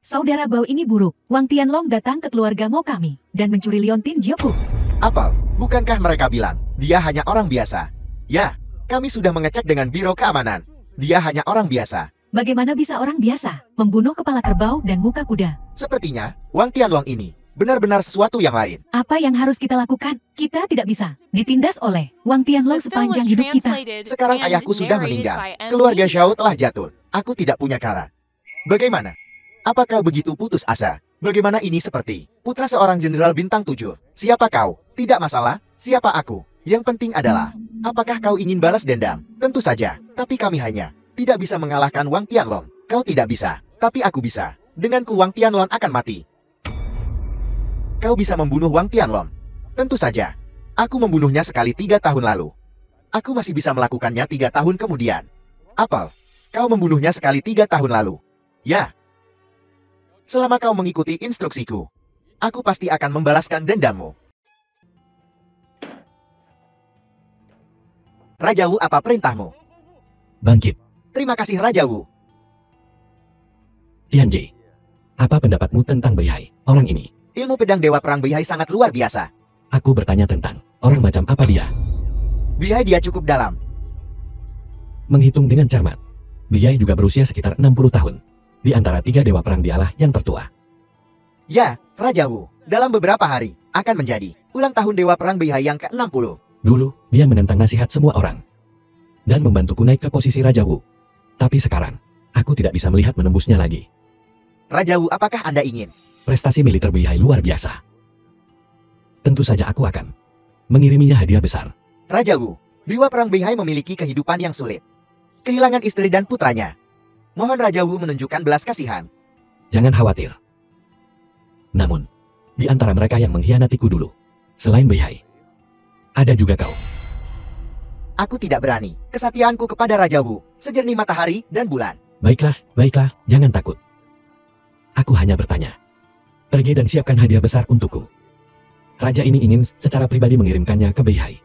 D: Saudara Bao ini buruk. Wang Tianlong datang ke keluarga Mo kami dan mencuri liontin Jioku.
B: Apel, bukankah mereka bilang dia hanya orang biasa? Ya, kami sudah mengecek dengan Biro Keamanan. Dia hanya orang biasa.
D: Bagaimana bisa orang biasa membunuh kepala kerbau dan muka kuda?
B: Sepertinya, Wang Tianlong ini benar-benar sesuatu yang lain.
D: Apa yang harus kita lakukan? Kita tidak bisa ditindas oleh Wang Tianlong
C: The film was
D: sepanjang hidup kita.
C: translated
B: Sekarang
C: and
B: ayahku sudah
C: narrated
B: meninggal.
C: by M.
B: Keluarga
C: Lee.
B: Xiao telah jatuh. Aku tidak punya cara. Bagaimana? Apakah begitu putus asa? Bagaimana ini seperti putra seorang jenderal bintang 7? Siapa kau? Tidak masalah. Siapa aku? Yang penting adalah, apakah kau ingin balas dendam? Tentu saja. Tapi kami hanya tidak bisa mengalahkan Wang Tianlong. Kau tidak bisa, tapi aku bisa. Denganku Wang Tianlong akan mati. Kau bisa membunuh Wang Tianlong? Tentu saja. Aku membunuhnya sekali 3 tahun lalu. Aku masih bisa melakukannya 3 tahun kemudian. Apel, kau membunuhnya sekali 3 tahun lalu. Ya. Selama kau mengikuti instruksiku, aku pasti akan membalaskan dendammu. Raja Wu, apa perintahmu?
A: Bangkit.
B: Terima kasih Raja Wu.
A: Tianji. Apa pendapatmu tentang Beihai, orang ini?
B: Ilmu pedang Dewa Perang Beihai sangat luar biasa.
A: Aku bertanya tentang orang macam apa dia.
B: Beihai dia cukup dalam.
A: Menghitung dengan cermat, Beihai juga berusia sekitar 60 tahun. Di antara 3 dewa perang dialah yang tertua.
B: Ya, Raja Wu, dalam beberapa hari akan menjadi ulang tahun Dewa Perang Beihai yang ke-60.
A: Dulu, dia menentang nasihat semua orang dan membantuku naik ke posisi Raja Wu. Tapi sekarang, aku tidak bisa melihat menembusnya lagi.
B: Raja Wu, apakah Anda ingin?
A: Prestasi militer Beihai luar biasa. Tentu saja aku akan mengiriminya hadiah besar.
B: Raja Wu, Dewa Perang Beihai memiliki kehidupan yang sulit. Kehilangan istri dan putranya. Mohon Raja Wu menunjukkan belas kasihan.
A: Jangan khawatir. Namun, di antara mereka yang mengkhianatiku dulu, selain Beihai, ada juga kau.
B: Aku tidak berani. Kesetiaanku kepada Raja Wu sejernih matahari dan bulan.
A: Baiklah, baiklah, jangan takut. Aku hanya bertanya. Pergi dan siapkan hadiah besar untukku. Raja ini ingin secara pribadi mengirimkannya ke Beihai.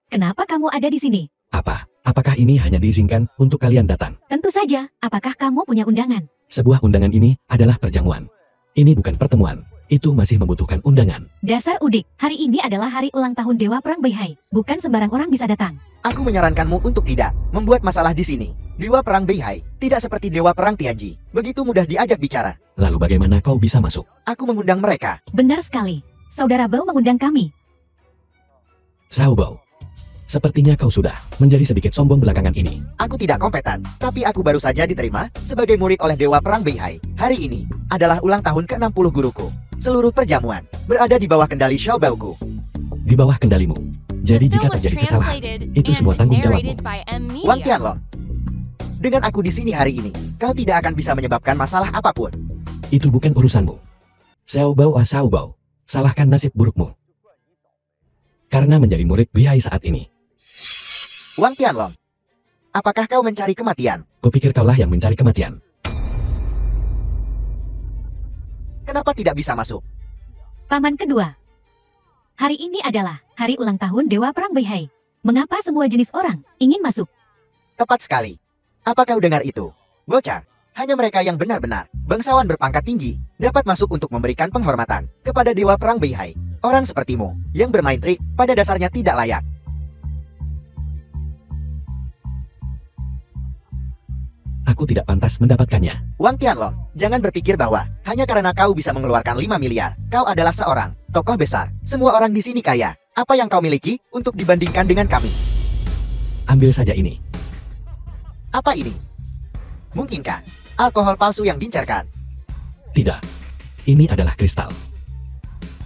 D: Kenapa kamu ada di sini?
A: Apa? Apakah ini hanya diizinkan untuk kalian datang?
D: Tentu saja, apakah kamu punya undangan?
A: Sebuah undangan ini adalah perjamuan. Ini bukan pertemuan. Itu masih membutuhkan undangan.
D: Dasar udik, hari ini adalah hari ulang tahun Dewa Perang Beihai. Bukan sembarang orang bisa datang.
B: Aku menyarankanmu untuk tidak membuat masalah di sini. Dewa Perang Beihai tidak seperti Dewa Perang Tianji. Begitu mudah diajak bicara.
A: Lalu bagaimana kau bisa masuk?
B: Aku mengundang mereka.
D: Benar sekali. Saudara Bao mengundang kami.
A: Xiao Bao. Sepertinya kau sudah menjadi sedikit sombong belakangan ini.
B: Aku tidak kompeten, tapi aku baru saja diterima sebagai murid oleh Dewa Perang Beihai. Hari ini adalah ulang tahun ke-60 guruku. Seluruh perjamuan berada di bawah kendali Xiao Baoku.
A: Di bawah kendalimu. Jadi
C: The
A: jika
C: film was
A: terjadi kesalahan,
C: translated
A: itu
C: and
A: semua tanggung jawabmu.
C: narrated by M
B: Wang
C: Media.
B: Tianlong, dengan aku di sini hari ini, kau tidak akan bisa menyebabkan masalah apapun.
A: Itu bukan urusanmu. Xiao Bao, salahkan nasib burukmu. Karena menjadi murid Beihai saat ini.
B: Wang Tianlong, apakah kau mencari kematian?
A: Kupikir kaulah yang mencari kematian.
B: Kenapa tidak bisa masuk?
D: Paman kedua. Hari ini adalah hari ulang tahun Dewa Perang Beihai. Mengapa semua jenis orang ingin masuk?
B: Tepat sekali. Apa kau dengar itu? Bocah, hanya mereka yang benar-benar bangsawan berpangkat tinggi dapat masuk untuk memberikan penghormatan kepada Dewa Perang Beihai. Orang sepertimu yang bermain trik pada dasarnya tidak layak.
A: Aku tidak pantas mendapatkannya.
B: Wang Tianlong, jangan berpikir bahwa hanya karena kau bisa mengeluarkan 5 miliar, kau adalah seorang tokoh besar. Semua orang di sini kaya. Apa yang kau miliki untuk dibandingkan dengan kami?
A: Ambil saja ini.
B: Apa ini? Mungkinkah alkohol palsu yang diincarkan?
A: Tidak. Ini adalah kristal.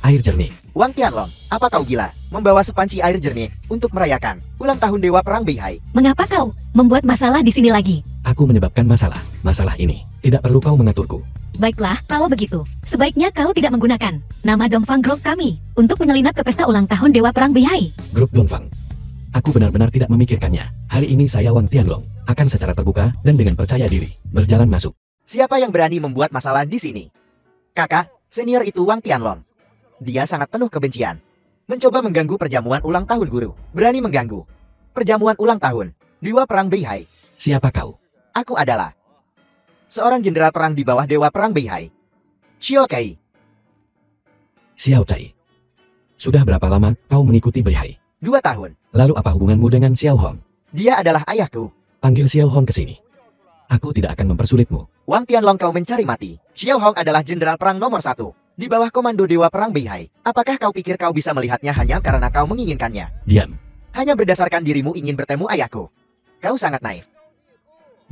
A: Air jernih.
B: Wang Tianlong, apa kau gila membawa sepanci air jernih untuk merayakan ulang tahun Dewa Perang Beihai?
D: Mengapa kau membuat masalah di sini lagi?
A: Aku menyebabkan masalah. Masalah ini. Tidak perlu kau mengaturku.
D: Baiklah, kalau begitu, sebaiknya kau tidak menggunakan nama Dongfang Group kami untuk menyelinap ke pesta ulang tahun Dewa Perang Beihai.
A: Grup Dongfang. Aku benar-benar tidak memikirkannya. Hari ini saya Wang Tianlong akan secara terbuka dan dengan percaya diri berjalan masuk.
B: Siapa yang berani membuat masalah di sini? Kakak, senior itu Wang Tianlong. Dia sangat penuh kebencian. Mencoba mengganggu perjamuan ulang tahun guru. Berani mengganggu perjamuan ulang tahun Dewa Perang Beihai.
A: Siapa kau?
B: Aku adalah seorang jenderal perang di bawah Dewa Perang Beihai. Xiao Kai.
A: Xiao Cai. Sudah berapa lama kau mengikuti Beihai?
B: 2 tahun.
A: Lalu apa hubunganmu dengan Xiao Hong?
B: Dia adalah ayahku.
A: Panggil Xiao Hong ke sini. Aku tidak akan mempersulitmu.
B: Wang Tianlong, kau mencari mati. Xiao Hong adalah jenderal perang nomor 1 di bawah komando Dewa Perang Beihai. Apakah kau pikir kau bisa melihatnya hanya karena kau menginginkannya?
A: Diam.
B: Hanya berdasarkan dirimu ingin bertemu ayahku. Kau sangat naif.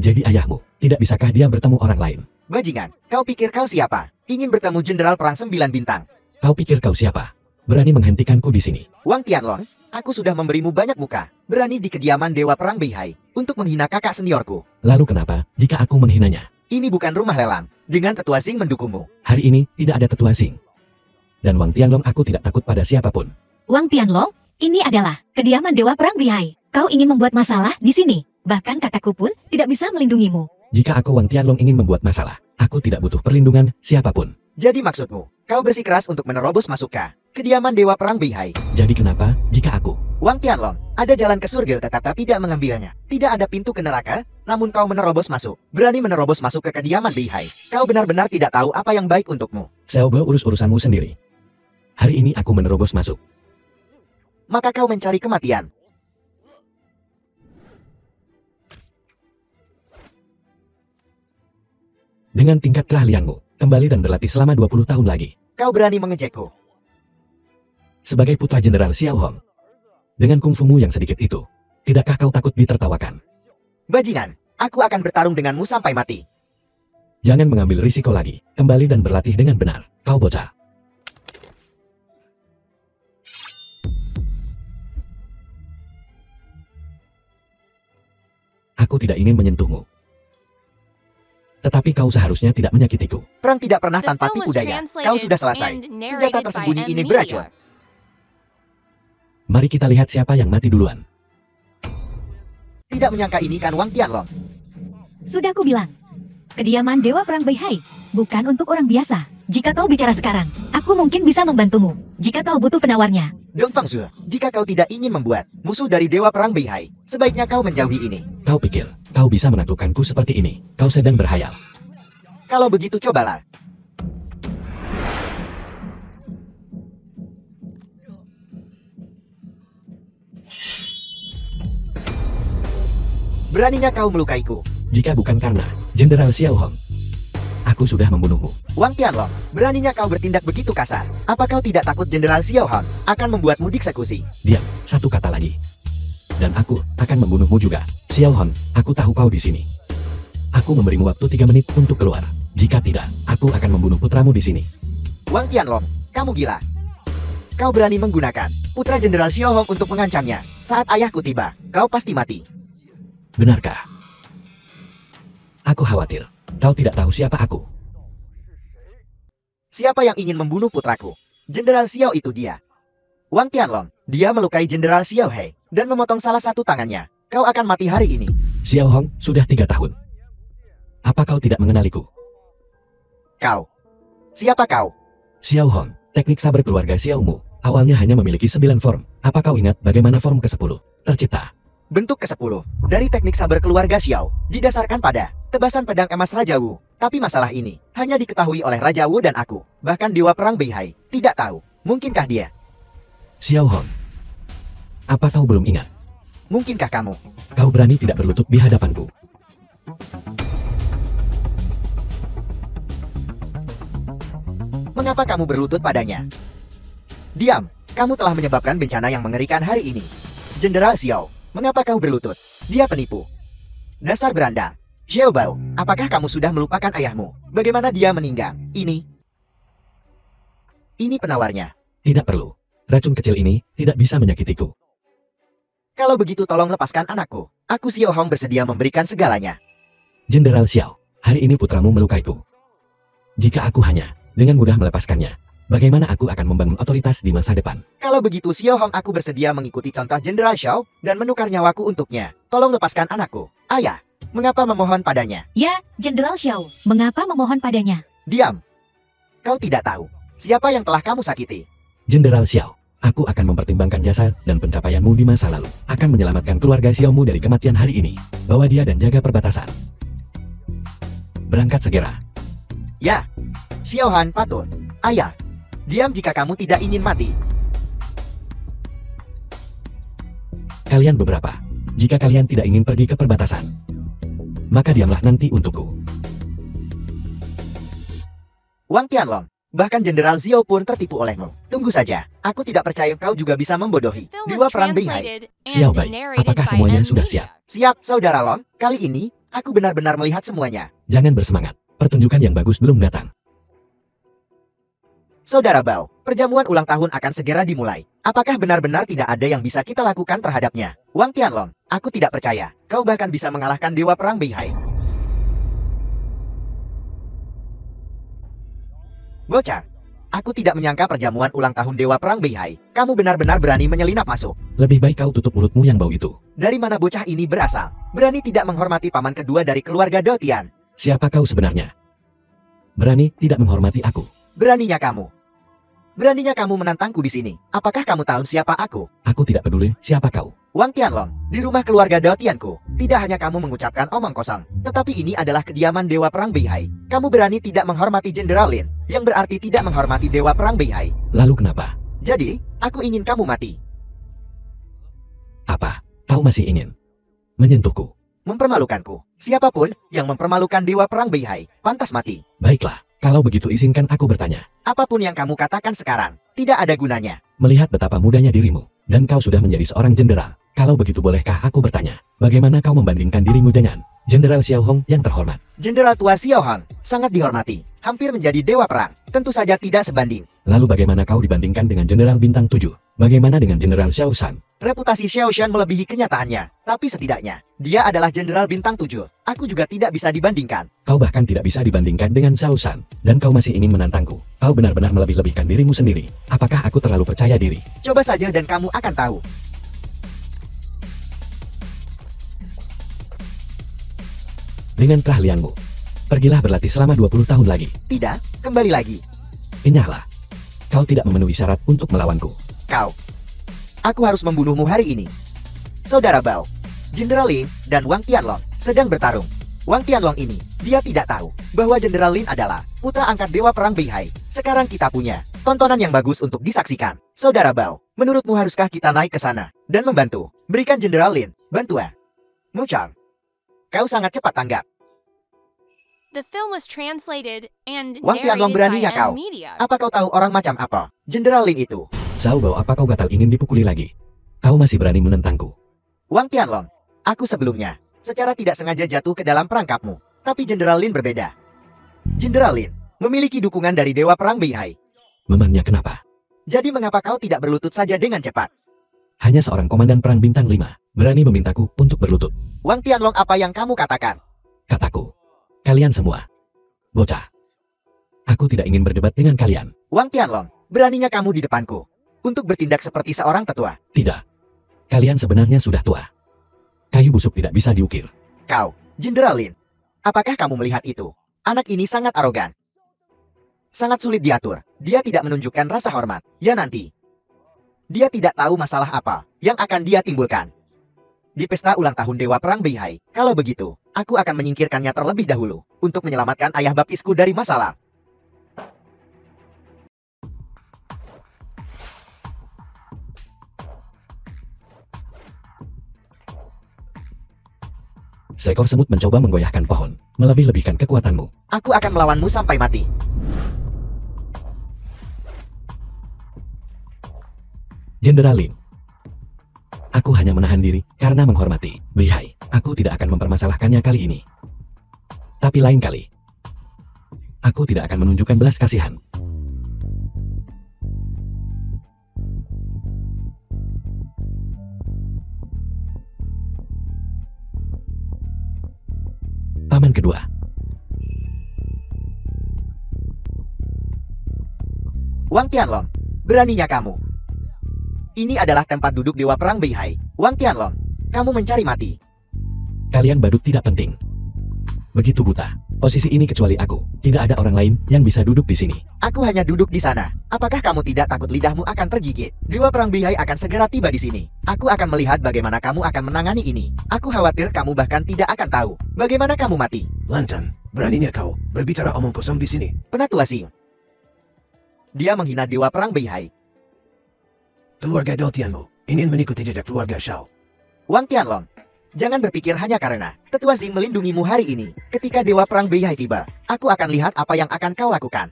A: Jadi ayahmu, tidak bisakah dia bertemu orang lain?
B: Bajingan, kau pikir kau siapa? Ingin bertemu jenderal perang 9 bintang.
A: Kau pikir kau siapa? Berani menghentikanku di sini.
B: Wang Tianlong, aku sudah memberimu banyak muka. Berani di kediaman Dewa Perang Beihai untuk menghina kakak seniorku.
A: Lalu kenapa jika aku menghinanya?
B: Ini bukan rumah lelang. Dengan tetua Xing mendukungmu.
A: Hari ini tidak ada tetua Xing. Dan Wang Tianlong, aku tidak takut pada siapapun.
D: Wang Tianlong, ini adalah kediaman Dewa Perang Beihai. Kau ingin membuat masalah di sini. Bahkan kakakku pun tidak bisa melindungimu.
A: Jika aku Wang Tianlong ingin membuat masalah, aku tidak butuh perlindungan siapapun.
B: Jadi maksudmu, Kau bersikeras untuk menerobos masuk ke kediaman Dewa Perang Beihai.
A: Jadi kenapa jika aku?
B: Wang Tianlong, ada jalan ke surga tetapi tidak mengambilnya. Tidak ada pintu ke neraka, namun kau menerobos masuk. Berani menerobos masuk ke kediaman Beihai. Kau benar-benar tidak tahu apa yang baik untukmu.
A: Xiao Bao, urus urusanmu sendiri. Hari ini aku menerobos masuk.
B: Maka kau mencari kematian.
A: Dengan tingkat keahlianmu, kembali dan berlatih selama 20 tahun lagi.
B: Kau berani mengejekku.
A: Sebagai putra Jenderal Xiao Hong, dengan kungfumu yang sedikit itu, tidakkah kau takut ditertawakan?
B: Bajingan, aku akan bertarung denganmu sampai mati.
A: Jangan mengambil risiko lagi, kembali dan berlatih dengan benar, kau bocah. Aku tidak ingin menyentuhmu. Tetapi kau seharusnya tidak menyakitiku.
B: Perang tidak pernah
C: The
B: tanpa
C: film
B: tipu
C: was
B: daya.
C: translated
B: Kau sudah selesai.
C: and narrated
B: Senjata
C: by
B: tersembunyi ini
C: M.
B: beracun.
C: Media.
A: Mari kita lihat siapa yang mati duluan.
B: Tidak menyangka ini kan Wang Tianlong.
D: Sudah ku bilang. Kediaman Dewa Perang Beihai bukan untuk orang biasa. Jika kau bicara sekarang, aku mungkin bisa membantumu. Jika kau butuh penawarnya.
B: Dong Fangzhe, jika kau tidak ingin membuat musuh dari Dewa Perang Beihai, sebaiknya kau menjauhi ini.
A: Kau pikir, kau bisa menaklukkanku seperti ini? Kau sedang berhayal.
B: Kalau begitu cobalah. Beraninya kau melukaiku.
A: Jika bukan karena Jenderal Xiao Hong, aku sudah membunuhmu.
B: Wang Tianlong, beraninya kau bertindak begitu kasar. Apa kau tidak takut Jenderal Xiao Hong akan membuatmu dieksekusi?
A: Diam, satu kata lagi. Dan aku akan membunuhmu juga. Xiao Hong, aku tahu kau di sini. Aku memberimu waktu 3 menit untuk keluar. Jika tidak, aku akan membunuh putramu di sini.
B: Wang Tianlong, kamu gila. Kau berani menggunakan putra Jenderal Xiao Hong untuk mengancamnya. Saat ayahku tiba, kau pasti mati.
A: Benarkah? Aku khawatir. Kau tidak tahu siapa aku.
B: Siapa yang ingin membunuh putraku? Jenderal Xiao itu dia. Wang Tianlong, dia melukai Jenderal Xiao Hei dan memotong salah satu tangannya. Kau akan mati hari ini.
A: Xiao Hong sudah 3 tahun. Apa kau tidak mengenaliku?
B: Kau. Siapa kau?
A: Xiao Hong, teknik saber keluarga Xiao Mu, awalnya hanya memiliki 9 form. Apa kau ingat bagaimana form ke-10 tercipta?
B: Bentuk ke-10 dari teknik saber keluarga Xiao didasarkan pada tebasan pedang emas Raja Wu. Tapi masalah ini hanya diketahui oleh Raja Wu dan aku. Bahkan Dewa Perang Beihai tidak tahu. Mungkinkah dia?
A: Xiao Hong, apa kau belum ingat?
B: Mungkinkah kamu?
A: Kau berani tidak berlutut di hadapanku.
B: Mengapa kamu berlutut padanya? Diam, kamu telah menyebabkan bencana yang mengerikan hari ini. Jenderal Xiao, mengapa kau berlutut? Dia penipu. Dasar beranda. Xiao Bao, apakah kamu sudah melupakan ayahmu? Bagaimana dia meninggal? Ini penawarnya.
A: Tidak perlu. Racun kecil ini tidak bisa menyakitiku.
B: Kalau begitu tolong lepaskan anakku. Aku Xiao Hong bersedia memberikan segalanya.
A: Jenderal Xiao, hari ini putramu melukaiku. Jika aku hanya dengan mudah melepaskannya, bagaimana aku akan membangun otoritas di masa depan?
B: Kalau begitu Xiao Hong, aku bersedia mengikuti contoh Jenderal Xiao dan menukar nyawaku untuknya. Tolong lepaskan anakku. Ayah, mengapa memohon padanya?
D: Ya, Jenderal Xiao, mengapa memohon padanya?
B: Diam. Kau tidak tahu siapa yang telah kamu sakiti.
A: Jenderal Xiao, aku akan mempertimbangkan jasa dan pencapaianmu di masa lalu. Akan menyelamatkan keluarga Xiaomu dari kematian hari ini. Bawa dia dan jaga perbatasan. Berangkat segera.
B: Ya, Xiao Han patut. Ayah, diam jika kamu tidak ingin mati.
A: Kalian beberapa. Jika kalian tidak ingin pergi ke perbatasan, maka diamlah nanti untukku.
B: Wang Tianlong, bahkan Jenderal Xiao pun tertipu olehmu. Tunggu saja, aku tidak percaya kau juga bisa membodohi
C: Film
B: Dewa
C: was
B: Perang Beihai.
C: translated
A: Xiao
C: and
A: Bai,
C: narrated
A: apakah
C: by
A: semuanya
C: M.
A: sudah
C: Media.
A: siap?
B: Siap, Saudara Long. Kali ini, aku benar-benar melihat semuanya.
A: Jangan bersemangat. Pertunjukan yang bagus belum datang.
B: Saudara Bao, perjamuan ulang tahun akan segera dimulai. Apakah benar-benar tidak ada yang bisa kita lakukan terhadapnya? Wang Tianlong, aku tidak percaya. Kau bahkan bisa mengalahkan Dewa Perang Beihai. Bocah, aku tidak menyangka perjamuan ulang tahun Dewa Perang Beihai. Kamu benar-benar berani menyelinap masuk.
A: Lebih baik kau tutup mulutmu yang bau itu.
B: Dari mana bocah ini berasal? Berani tidak menghormati paman kedua dari keluarga Dao Tian.
A: Siapa kau sebenarnya? Berani tidak menghormati aku.
B: Beraninya kamu. Beraninya kamu menantangku di sini. Apakah kamu tahu siapa aku?
A: Aku tidak peduli siapa kau.
B: Wang Tianlong, di rumah keluarga Dao Tianku, tidak hanya kamu mengucapkan omong kosong, tetapi ini adalah kediaman Dewa Perang Beihai. Kamu berani tidak menghormati Jenderal Lin, yang berarti tidak menghormati Dewa Perang Beihai.
A: Lalu kenapa?
B: Jadi, aku ingin kamu mati.
A: Apa? Kau masih ingin menyentuhku?
B: Mempermalukanku. Siapapun yang mempermalukan Dewa Perang Beihai, pantas mati.
A: Baiklah, kalau begitu izinkan aku bertanya.
B: Apapun yang kamu katakan sekarang, tidak ada gunanya.
A: Melihat betapa mudanya dirimu, dan kau sudah menjadi seorang jenderal. Kalau begitu bolehkah aku bertanya, bagaimana kau membandingkan dirimu dengan Jenderal Xiao Hong yang terhormat?
B: Jenderal tua Xiao Hong sangat dihormati, hampir menjadi dewa perang. Tentu saja tidak sebanding.
A: Lalu bagaimana kau dibandingkan dengan Jenderal Bintang 7? Bagaimana dengan Jenderal Xiao Shan?
B: Reputasi Xiao Shan melebihi kenyataannya, tapi setidaknya dia adalah Jenderal Bintang 7. Aku juga tidak bisa dibandingkan.
A: Kau bahkan tidak bisa dibandingkan dengan Xiao Shan, dan kau masih ingin menantangku. Kau benar-benar melebih-lebihkan dirimu sendiri. Apakah aku terlalu percaya diri?
B: Coba saja dan kamu akan tahu.
A: Dengan keahlianmu, pergilah berlatih selama 20 tahun lagi.
B: Tidak, kembali lagi.
A: Enyahlah. Kau tidak memenuhi syarat untuk melawanku.
B: Kau. Aku harus membunuhmu hari ini. Saudara Bao, Jenderal Lin dan Wang Tianlong sedang bertarung. Wang Tianlong ini, dia tidak tahu bahwa Jenderal Lin adalah putra angkat Dewa Perang Beihai. Sekarang kita punya tontonan yang bagus untuk disaksikan. Saudara Bao, menurutmu haruskah kita naik ke sana dan membantu? Berikan Jenderal Lin bantuan. Mu Chang, kau sangat cepat tanggap.
C: The film was translated and
B: Wang Tianlong,
C: narrated
B: beraninya
C: by
B: kau.
C: M Media.
B: Apa kau tahu orang macam apa Jenderal Lin itu?
A: Zhao Bao, apa kau gatal ingin dipukuli lagi? Kau masih berani menentangku?
B: Wang Tianlong, aku sebelumnya secara tidak sengaja jatuh ke dalam perangkapmu. Tapi Jenderal Lin berbeda. Jenderal Lin memiliki dukungan dari Dewa Perang Beihai.
A: Memangnya kenapa?
B: Jadi mengapa kau tidak berlutut saja dengan cepat?
A: Hanya seorang komandan perang bintang 5 berani memintaku untuk berlutut.
B: Wang Tianlong, apa yang kamu katakan?
A: Kataku, kalian semua bocah. Aku tidak ingin berdebat dengan kalian.
B: Wang Tianlong, beraninya kamu di depanku untuk bertindak seperti seorang tetua.
A: Tidak. Kalian sebenarnya sudah tua. Kayu busuk tidak bisa diukir.
B: Kau, Jenderal Lin, apakah kamu melihat itu? Anak ini sangat arogan. Sangat sulit diatur. Dia tidak menunjukkan rasa hormat. Ya nanti. Dia tidak tahu masalah apa yang akan dia timbulkan. Di pesta ulang tahun Dewa Perang Beihai, kalau begitu, aku akan menyingkirkannya terlebih dahulu untuk menyelamatkan ayah baptisku dari masalah.
A: Seekor semut mencoba menggoyahkan pohon, melebih-lebihkan kekuatanmu.
B: Aku akan melawanmu sampai mati.
A: Jenderal Lin. Aku hanya menahan diri karena menghormati Beihai. Aku tidak akan mempermasalahkannya kali ini. Tapi lain kali, aku tidak akan menunjukkan belas kasihan. Paman kedua.
B: Wang Tianlong, beraninya kamu. Ini adalah tempat duduk Dewa Perang Beihai. Wang Tianlong, kamu mencari mati.
A: Kalian badut tidak penting. Begitu buta. Posisi ini kecuali aku. Tidak ada orang lain yang bisa duduk di sini.
B: Aku hanya duduk di sana. Apakah kamu tidak takut lidahmu akan tergigit? Dewa Perang Beihai akan segera tiba di sini. Aku akan melihat bagaimana kamu akan menangani ini. Aku khawatir kamu bahkan tidak akan tahu bagaimana kamu mati.
E: Lantan, beraninya kau berbicara omong kosong di sini.
B: Penatua Xing. Dia menghina Dewa Perang Beihai.
E: Keluarga Dotianmu ingin mengikuti jejak keluarga Shao.
B: Wang Tianlong, jangan berpikir hanya karena Tetua Xing melindungimu hari ini. Ketika Dewa Perang Beihai tiba, aku akan lihat apa yang akan kau lakukan.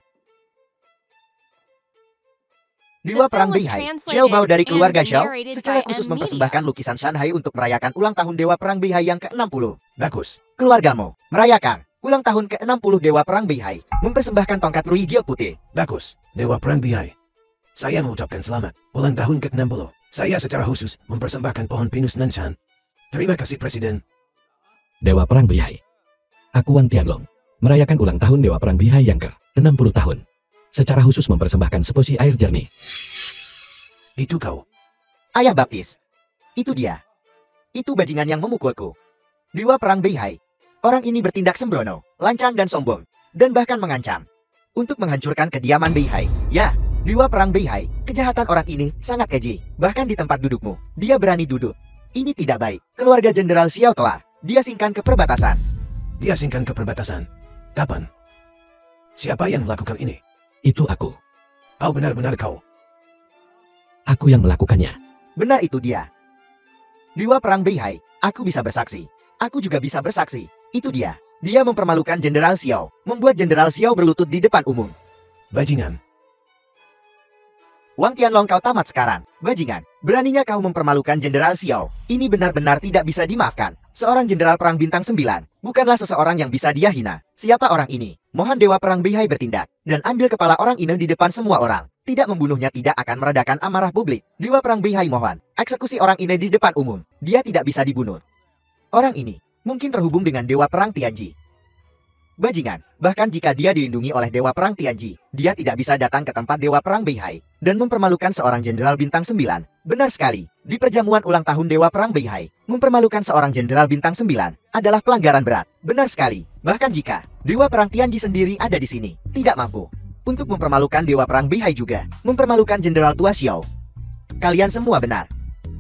B: Dewa Perang Beihai, Xiao Bao dari keluarga Shao, secara khusus mempersembahkan lukisan Shanhai untuk merayakan ulang tahun Dewa Perang Beihai yang ke-60.
E: Bagus.
B: Keluargamu merayakan ulang tahun ke-60 Dewa Perang Beihai, mempersembahkan tongkat Rui Giok Putih.
E: Bagus. Dewa Perang Beihai. Saya mengucapkan selamat ulang tahun ke-60. Saya secara khusus mempersembahkan pohon pinus Nanshan. Terima kasih Presiden.
A: Dewa Perang Beihai. Aku Wang Tianlong, merayakan ulang tahun Dewa Perang Beihai yang ke-60 tahun. Secara khusus mempersembahkan seposi air jernih.
E: Itu kau.
B: Ayah baptis. Itu dia. Itu bajingan yang memukulku. Dewa Perang Beihai. Orang ini bertindak sembrono, lancang dan sombong, dan bahkan mengancam. untuk menghancurkan kediaman Beihai. Ya, Dewa Perang Beihai, kejahatan orang ini sangat keji. Bahkan di tempat dudukmu, dia berani duduk. Ini tidak baik. Keluarga Jenderal Xiao telah diasingkan ke perbatasan.
E: Diasingkan ke perbatasan. Kapan? Siapa yang melakukan ini?
A: Itu aku.
E: Kau benar-benar kau.
A: Aku yang melakukannya.
B: Benar itu dia. Dewa Perang Beihai, aku bisa bersaksi. Aku juga bisa bersaksi. Itu dia. Dia mempermalukan Jenderal Xiao, membuat Jenderal Xiao berlutut di depan umum.
E: Bajingan.
B: Wang Tianlong, kau tamat sekarang. Bajingan, beraninya kau mempermalukan Jenderal Xiao. Ini benar-benar tidak bisa dimaafkan. Seorang Jenderal Perang Bintang 9, bukanlah seseorang yang bisa dia hina. Siapa orang ini? Mohon Dewa Perang Beihai bertindak, dan ambil kepala orang ini di depan semua orang. Tidak membunuhnya tidak akan meredakan amarah publik. Dewa Perang Beihai mohon, eksekusi orang ini di depan umum. Dia tidak bisa dibunuh. Orang ini mungkin terhubung dengan Dewa Perang Tianji. Bajingan, bahkan jika dia dilindungi oleh Dewa Perang Tianji, dia tidak bisa datang ke tempat Dewa Perang Beihai dan mempermalukan seorang Jenderal Bintang 9. Benar sekali, di perjamuan ulang tahun Dewa Perang Beihai, mempermalukan seorang Jenderal Bintang 9 adalah pelanggaran berat. Benar sekali, bahkan jika Dewa Perang Tianji sendiri ada di sini, tidak mampu untuk mempermalukan Dewa Perang Beihai juga, mempermalukan Jenderal Tua Xiao. Kalian semua benar.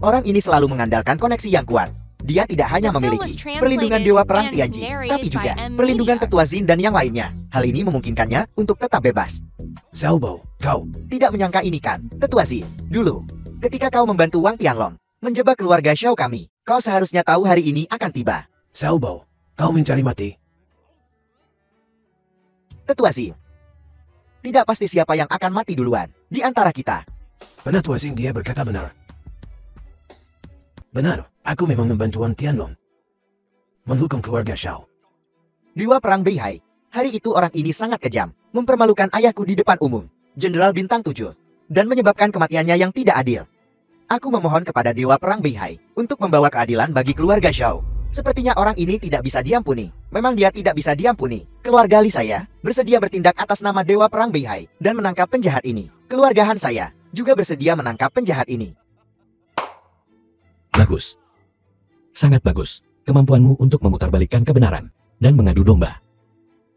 B: Orang ini selalu mengandalkan koneksi yang kuat. Dia tidak hanya memiliki perlindungan Dewa Perang Tianji, tapi juga perlindungan Tetua Xin dan yang lainnya. Hal ini memungkinkannya untuk tetap bebas.
E: Xiaobo, kau.
B: Tidak menyangka ini kan, Tetua Xin. Dulu, ketika kau membantu Wang Tianlong menjebak keluarga Xiao kami, kau seharusnya tahu hari ini akan tiba.
E: Xiaobo, kau mencari mati.
B: Tetua Xin. Tidak pasti siapa yang akan mati duluan di antara kita.
E: Penatua Xin, dia berkata benar. Benar, aku memang membantu Wang Tianlong menghukum keluarga Xiao.
B: Dewa Perang Beihai, hari itu orang ini sangat kejam, mempermalukan ayahku di depan umum, Jenderal Bintang 7, dan menyebabkan kematiannya yang tidak adil. Aku memohon kepada Dewa Perang Beihai untuk membawa keadilan bagi keluarga Xiao. Sepertinya orang ini tidak bisa diampuni. Memang dia tidak bisa diampuni. Keluarga Li saya bersedia bertindak atas nama Dewa Perang Beihai dan menangkap penjahat ini. Keluarga Han saya juga bersedia menangkap penjahat ini.
A: Bagus. Sangat bagus. Kemampuanmu untuk memutarbalikkan kebenaran dan mengadu domba.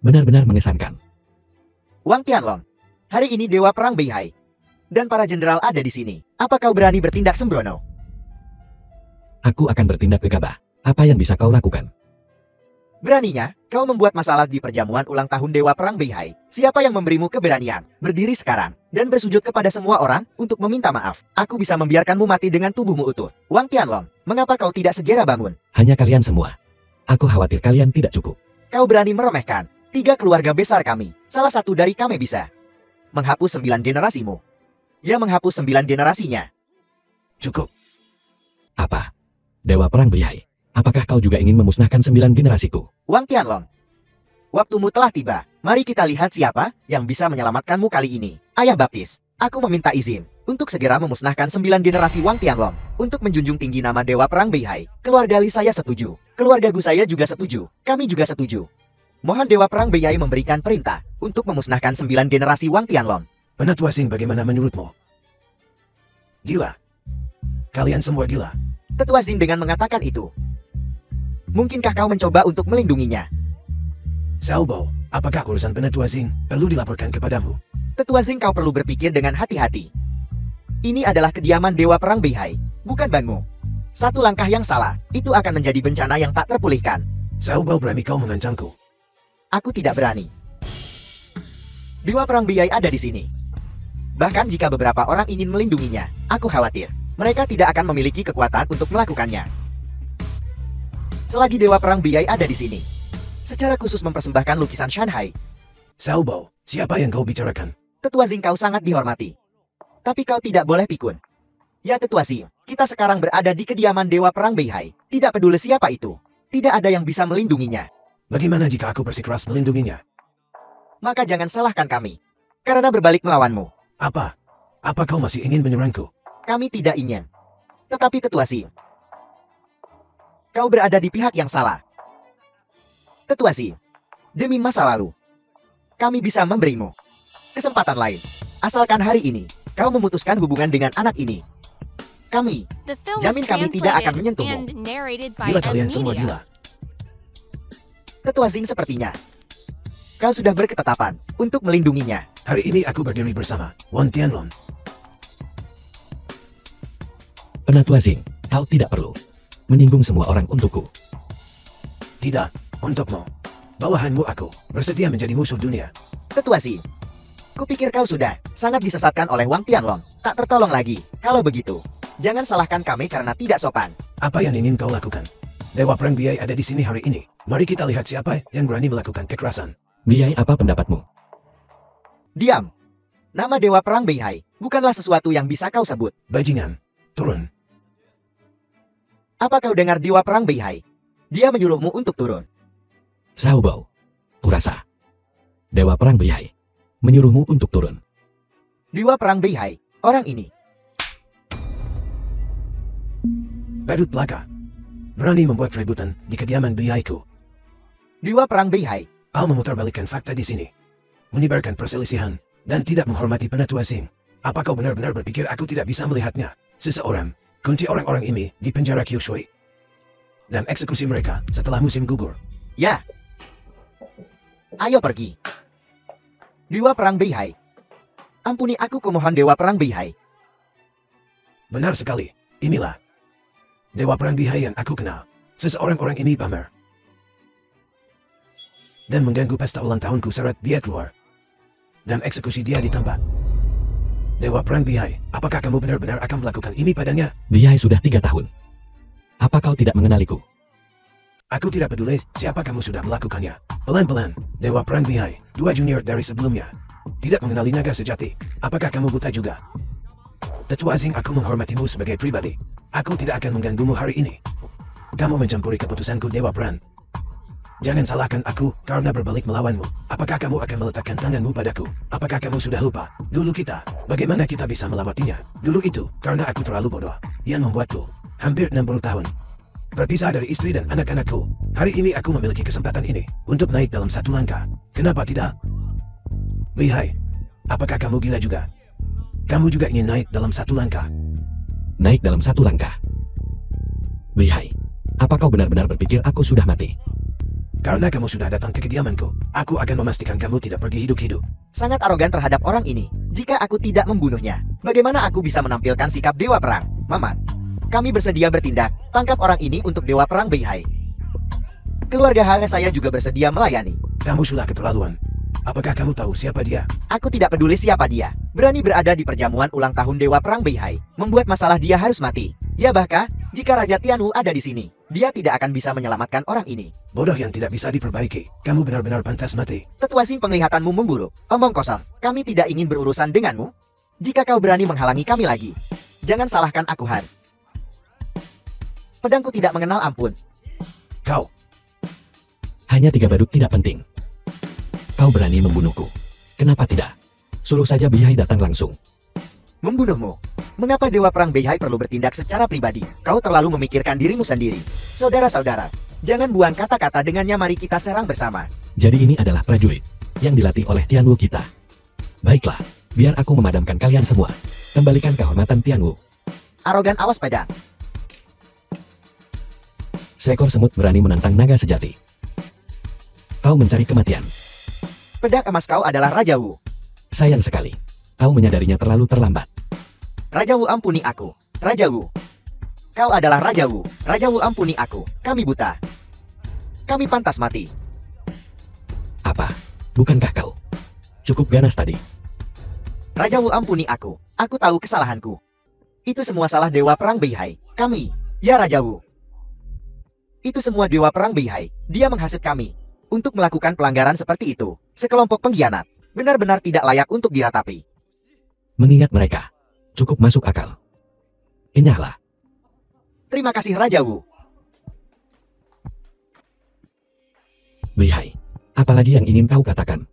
A: Benar-benar mengesankan.
B: Wang Tianlong, hari ini Dewa Perang Beihai dan para jenderal ada di sini. Apa kau berani bertindak sembrono?
A: Aku akan bertindak gegabah. Apa yang bisa kau lakukan?
B: Beraninya, kau membuat masalah di perjamuan ulang tahun Dewa Perang Beihai. Siapa yang memberimu keberanian? Berdiri sekarang dan bersujud kepada semua orang untuk meminta maaf. Aku bisa membiarkanmu mati dengan tubuhmu utuh. Wang Tianlong, mengapa kau tidak segera bangun?
A: Hanya kalian semua. Aku khawatir kalian tidak cukup.
B: Kau berani meremehkan 3 keluarga besar kami. Salah satu dari kami bisa menghapus 9 generasimu. Ia menghapus 9 generasinya.
E: Cukup.
A: Apa? Dewa Perang Beihai. Apakah kau juga ingin memusnahkan 9 generasiku?
B: Wang Tianlong, waktumu telah tiba. Mari kita lihat siapa yang bisa menyelamatkanmu kali ini. Ayah Baptis, aku meminta izin untuk segera memusnahkan 9 generasi Wang Tianlong untuk menjunjung tinggi nama Dewa Perang Beihai. Keluarga Li saya setuju. Keluarga Gu saya juga setuju. Kami juga setuju. Mohon Dewa Perang Beihai memberikan perintah untuk memusnahkan 9 generasi Wang Tianlong.
E: Penatua Xin, bagaimana menurutmu? Gila. Kalian semua gila.
B: Tetua Xin dengan mengatakan itu. Mungkinkah kau mencoba untuk melindunginya?
E: Xiaobo, apakah urusan Penatua Xin perlu dilaporkan kepadamu?
B: Tetua Xin, kau perlu berpikir dengan hati-hati. Ini adalah kediaman Dewa Perang Beihai, bukan banmu. Satu langkah yang salah, itu akan menjadi bencana yang tak terpulihkan.
E: Xiaobo, berani kau mengancamku?
B: Aku tidak berani. Dewa Perang Beihai ada di sini. Bahkan jika beberapa orang ingin melindunginya, aku khawatir mereka tidak akan memiliki kekuatan untuk melakukannya. Selagi Dewa Perang Beihai ada di sini, secara khusus mempersembahkan lukisan Shanghai.
E: Xiaobo, siapa yang kau bicarakan?
B: Tetua Xin, kau sangat dihormati. Tapi kau tidak boleh pikun. Ya Tetua Xin, kita sekarang berada di kediaman Dewa Perang Beihai. Tidak peduli siapa itu. Tidak ada yang bisa melindunginya.
E: Bagaimana jika aku bersikeras melindunginya?
B: Maka jangan salahkan kami. Karena berbalik melawanmu.
E: Apa? Apa kau masih ingin menyerangku?
B: Kami tidak ingin. Tetapi Tetua Xin, kau berada di pihak yang salah. Tetua Xin, demi masa lalu, kami bisa memberimu kesempatan lain. Asalkan hari ini, kau memutuskan hubungan dengan anak ini. Kami,
C: The film was
B: jamin kami tidak akan
C: translated
B: menyentuhmu.
C: and narrated by
E: Gila
C: M
E: kalian semua
C: Media.
E: gila.
B: Tetua Xin sepertinya. Kau sudah berketetapan untuk melindunginya.
E: Hari ini aku berdiri bersama Wan Tianlong.
A: Penatua Xing, kau tidak perlu menyinggung semua orang untukku.
E: Tidak, untukmu. Bawahanmu aku bersedia menjadi musuh dunia.
B: Tetua Xing, kupikir kau sudah sangat disesatkan oleh Wang Tianlong. Tak tertolong lagi. Kalau begitu, jangan salahkan kami karena tidak sopan.
E: Apa yang ingin kau lakukan? Dewa Perang Biyai ada di sini hari ini. Mari kita lihat siapa yang berani melakukan kekerasan.
A: Biyai, apa pendapatmu?
B: Diam. Nama Dewa Perang Beihai bukanlah sesuatu yang bisa kau sebut.
E: Bajingan, turun.
B: Apa kau dengar Dewa Perang Beihai? Dia menyuruhmu untuk turun.
A: Sao Bao, kurasa Dewa Perang Beihai menyuruhmu untuk turun.
B: Dewa Perang Beihai, orang ini.
E: Badut belaka. Berani membuat keributan di kediaman Biyaiku.
B: Dewa Perang Beihai,
E: Al memutarbalikkan fakta di sini. Menyebarkan perselisihan dan tidak menghormati Penatua Xing. Apa kau benar-benar berpikir aku tidak bisa melihatnya? Seseorang, kunci orang-orang ini di penjara Kyushui. Dan eksekusi mereka setelah musim gugur.
B: ya. Ayo pergi. Dewa Perang Beihai. Ampuni aku, kumohon Dewa Perang Beihai.
E: Benar sekali, inilah Dewa Perang Bihai yang aku kenal. Seseorang-orang ini pamer dan mengganggu pesta ulang tahunku syarat dia keluar. Dan eksekusi dia di tempat. Dewa Perang Bihai, apakah kamu benar-benar akan melakukan ini padanya?
A: Biyai sudah 3 tahun. Apa kau tidak mengenaliku?
E: Aku tidak peduli siapa kamu sudah melakukannya. Pelan-pelan, Dewa Perang Bihai, 2 junior dari sebelumnya. Tidak mengenali naga sejati. Apakah kamu buta juga? Tetua Xing, aku menghormatimu sebagai pribadi. Aku tidak akan mengganggumu hari ini. Kamu mencampuri keputusanku, Dewa Perang. Jangan salahkan aku karena berbalik melawanmu. Apakah kamu akan meletakkan tanganmu padaku? Apakah kamu sudah lupa? Dulu kita, bagaimana kita bisa melewatinya? Dulu itu, karena aku terlalu bodoh. Yang membuatku hampir 60 tahun berpisah dari istri dan anak-anakku. Hari ini aku memiliki kesempatan ini untuk naik dalam satu langkah. Kenapa tidak? Bihai, apakah kamu gila juga? Kamu juga ingin naik dalam satu langkah?
A: Naik dalam satu langkah. Bihai, apa kau benar-benar berpikir aku sudah mati?
E: Karena kamu sudah datang ke kediamanku, aku akan memastikan kamu tidak pergi hidup-hidup.
B: Sangat arogan terhadap orang ini. Jika aku tidak membunuhnya, bagaimana aku bisa menampilkan sikap Dewa Perang? Maman, kami bersedia bertindak. Tangkap orang ini untuk Dewa Perang Beihai. Keluarga Hara saya juga bersedia melayani.
E: Kamu sudah keterlaluan. Apakah kamu tahu siapa dia?
B: Aku tidak peduli siapa dia. Berani berada di perjamuan ulang tahun Dewa Perang Beihai. Membuat masalah dia harus mati. Ya bahkan, jika Raja Tianwu ada di sini, dia tidak akan bisa menyelamatkan orang ini.
E: Bodoh yang tidak bisa diperbaiki. Kamu benar-benar pantas mati.
B: Tetua Xing, penglihatanmu memburuk. Omong kosong. Kami tidak ingin berurusan denganmu. Jika kau berani menghalangi kami lagi, jangan salahkan aku, Han. Pedangku tidak mengenal ampun.
E: Kau,
A: Hanya 3 badut tidak penting. Kau berani membunuhku. Kenapa tidak? Suruh saja Bihai datang langsung.
B: Membunuhmu? Mengapa Dewa Perang Beihai perlu bertindak secara pribadi? Kau terlalu memikirkan dirimu sendiri. Saudara-saudara, jangan buang kata-kata dengannya, mari kita serang bersama.
A: Jadi ini adalah prajurit yang dilatih oleh Tianwu kita. Baiklah, biar aku memadamkan kalian semua. Kembalikan kehormatan Tianwu.
B: Arogan, awas pedang.
A: Seekor semut berani menantang naga sejati. Kau mencari kematian.
B: Pedang emas kau adalah Raja Wu.
A: Sayang sekali. Kau menyadarinya terlalu terlambat.
B: Raja Wu, ampuni aku. Raja Wu. Kau adalah Raja Wu. Raja Wu, ampuni aku. Kami buta. Kami pantas mati.
A: Apa? Bukankah kau cukup ganas tadi?
B: Raja Wu, ampuni aku. Aku tahu kesalahanku. Itu semua salah Dewa Perang Beihai. Kami. Ya Raja Wu. Itu semua Dewa Perang Beihai. Dia menghasut kami untuk melakukan pelanggaran seperti itu. Sekelompok pengkhianat. Benar-benar tidak layak untuk diratapi.
A: Mengingat mereka, cukup masuk akal. Indahlah.
B: Terima kasih Raja Wu.
A: Bihai, apalagi yang ingin kau katakan?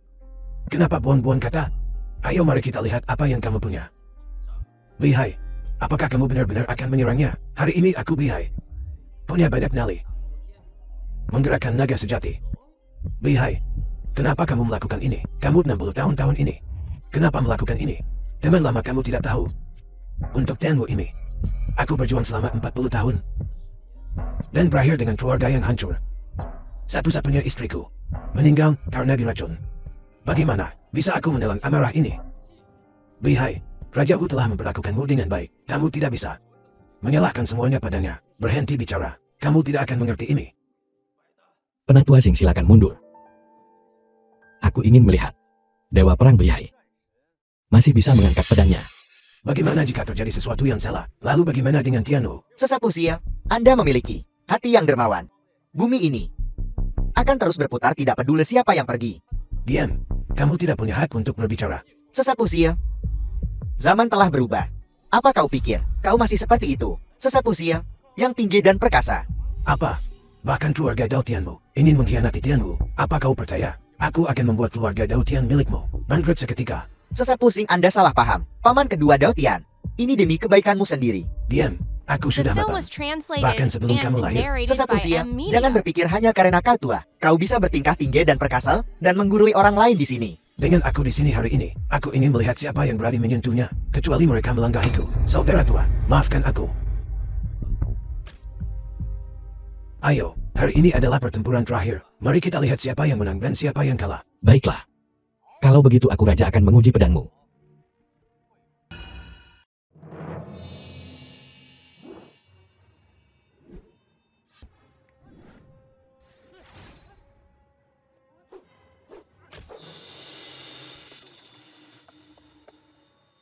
E: kenapa buang-buang kata? Ayo mari kita lihat apa yang kamu punya. Bihai, apakah kamu benar-benar akan menyerangnya? Hari ini aku Bihai punya banyak nyali. Menggerakkan naga sejati. Bihai, kenapa kamu melakukan ini? Kamu 60 tahun ini. Kenapa melakukan ini? Teman lama kamu tidak tahu. Untuk Tianwu ini, aku berjuang selama 40 tahun. Dan berakhir dengan keluarga yang hancur. Satu-satunya istriku meninggal karena diracun. Bagaimana bisa aku menelan amarah ini? Bihai, Raja Wu telah memperlakukanmu dengan baik. Kamu tidak bisa menyalahkan semuanya padanya. Berhenti bicara. Kamu tidak akan mengerti ini.
A: Penatua Sing, silakan mundur. Aku ingin melihat Dewa Perang Bihai masih bisa mengangkat pedangnya.
E: Bagaimana jika terjadi sesuatu yang salah? Lalu bagaimana dengan Tianwu?
B: Sesapu Xia, Anda memiliki hati yang dermawan. Bumi ini akan terus berputar tidak peduli siapa yang pergi.
E: Diam. Kamu tidak punya hak untuk berbicara.
B: Sesapu Xia, zaman telah berubah. Apa kau pikir kau masih seperti itu? Sesapu Xia, yang tinggi dan perkasa.
E: Apa? Bahkan keluarga Dao Tianmu ingin mengkhianati Tianwu. Apa kau percaya? Aku akan membuat keluarga Dao Tian milikmu bangkrut seketika.
B: Sesapu Sing, Anda salah paham. Paman kedua Dao Tian. Ini demi kebaikanmu sendiri.
E: Diam. Aku
C: The
E: sudah
C: film
E: mapan.
C: was translated
E: Bahkan sebelum
C: and
E: kamu lahir.
C: narrated
B: Sesapu
C: by
B: Xia,
C: M Media.
B: jangan berpikir hanya karena kau tua. Kau bisa bertingkah tinggi dan perkasa dan menggurui orang lain di sini.
E: Dengan aku di sini hari ini, aku ingin melihat siapa yang berani menyentuhnya, kecuali mereka melanggahiku. Saudara tua, maafkan aku. Ayo, hari ini adalah pertempuran terakhir. Mari kita lihat siapa yang menang dan siapa yang kalah.
A: Baiklah. Kalau begitu aku raja akan menguji pedangmu.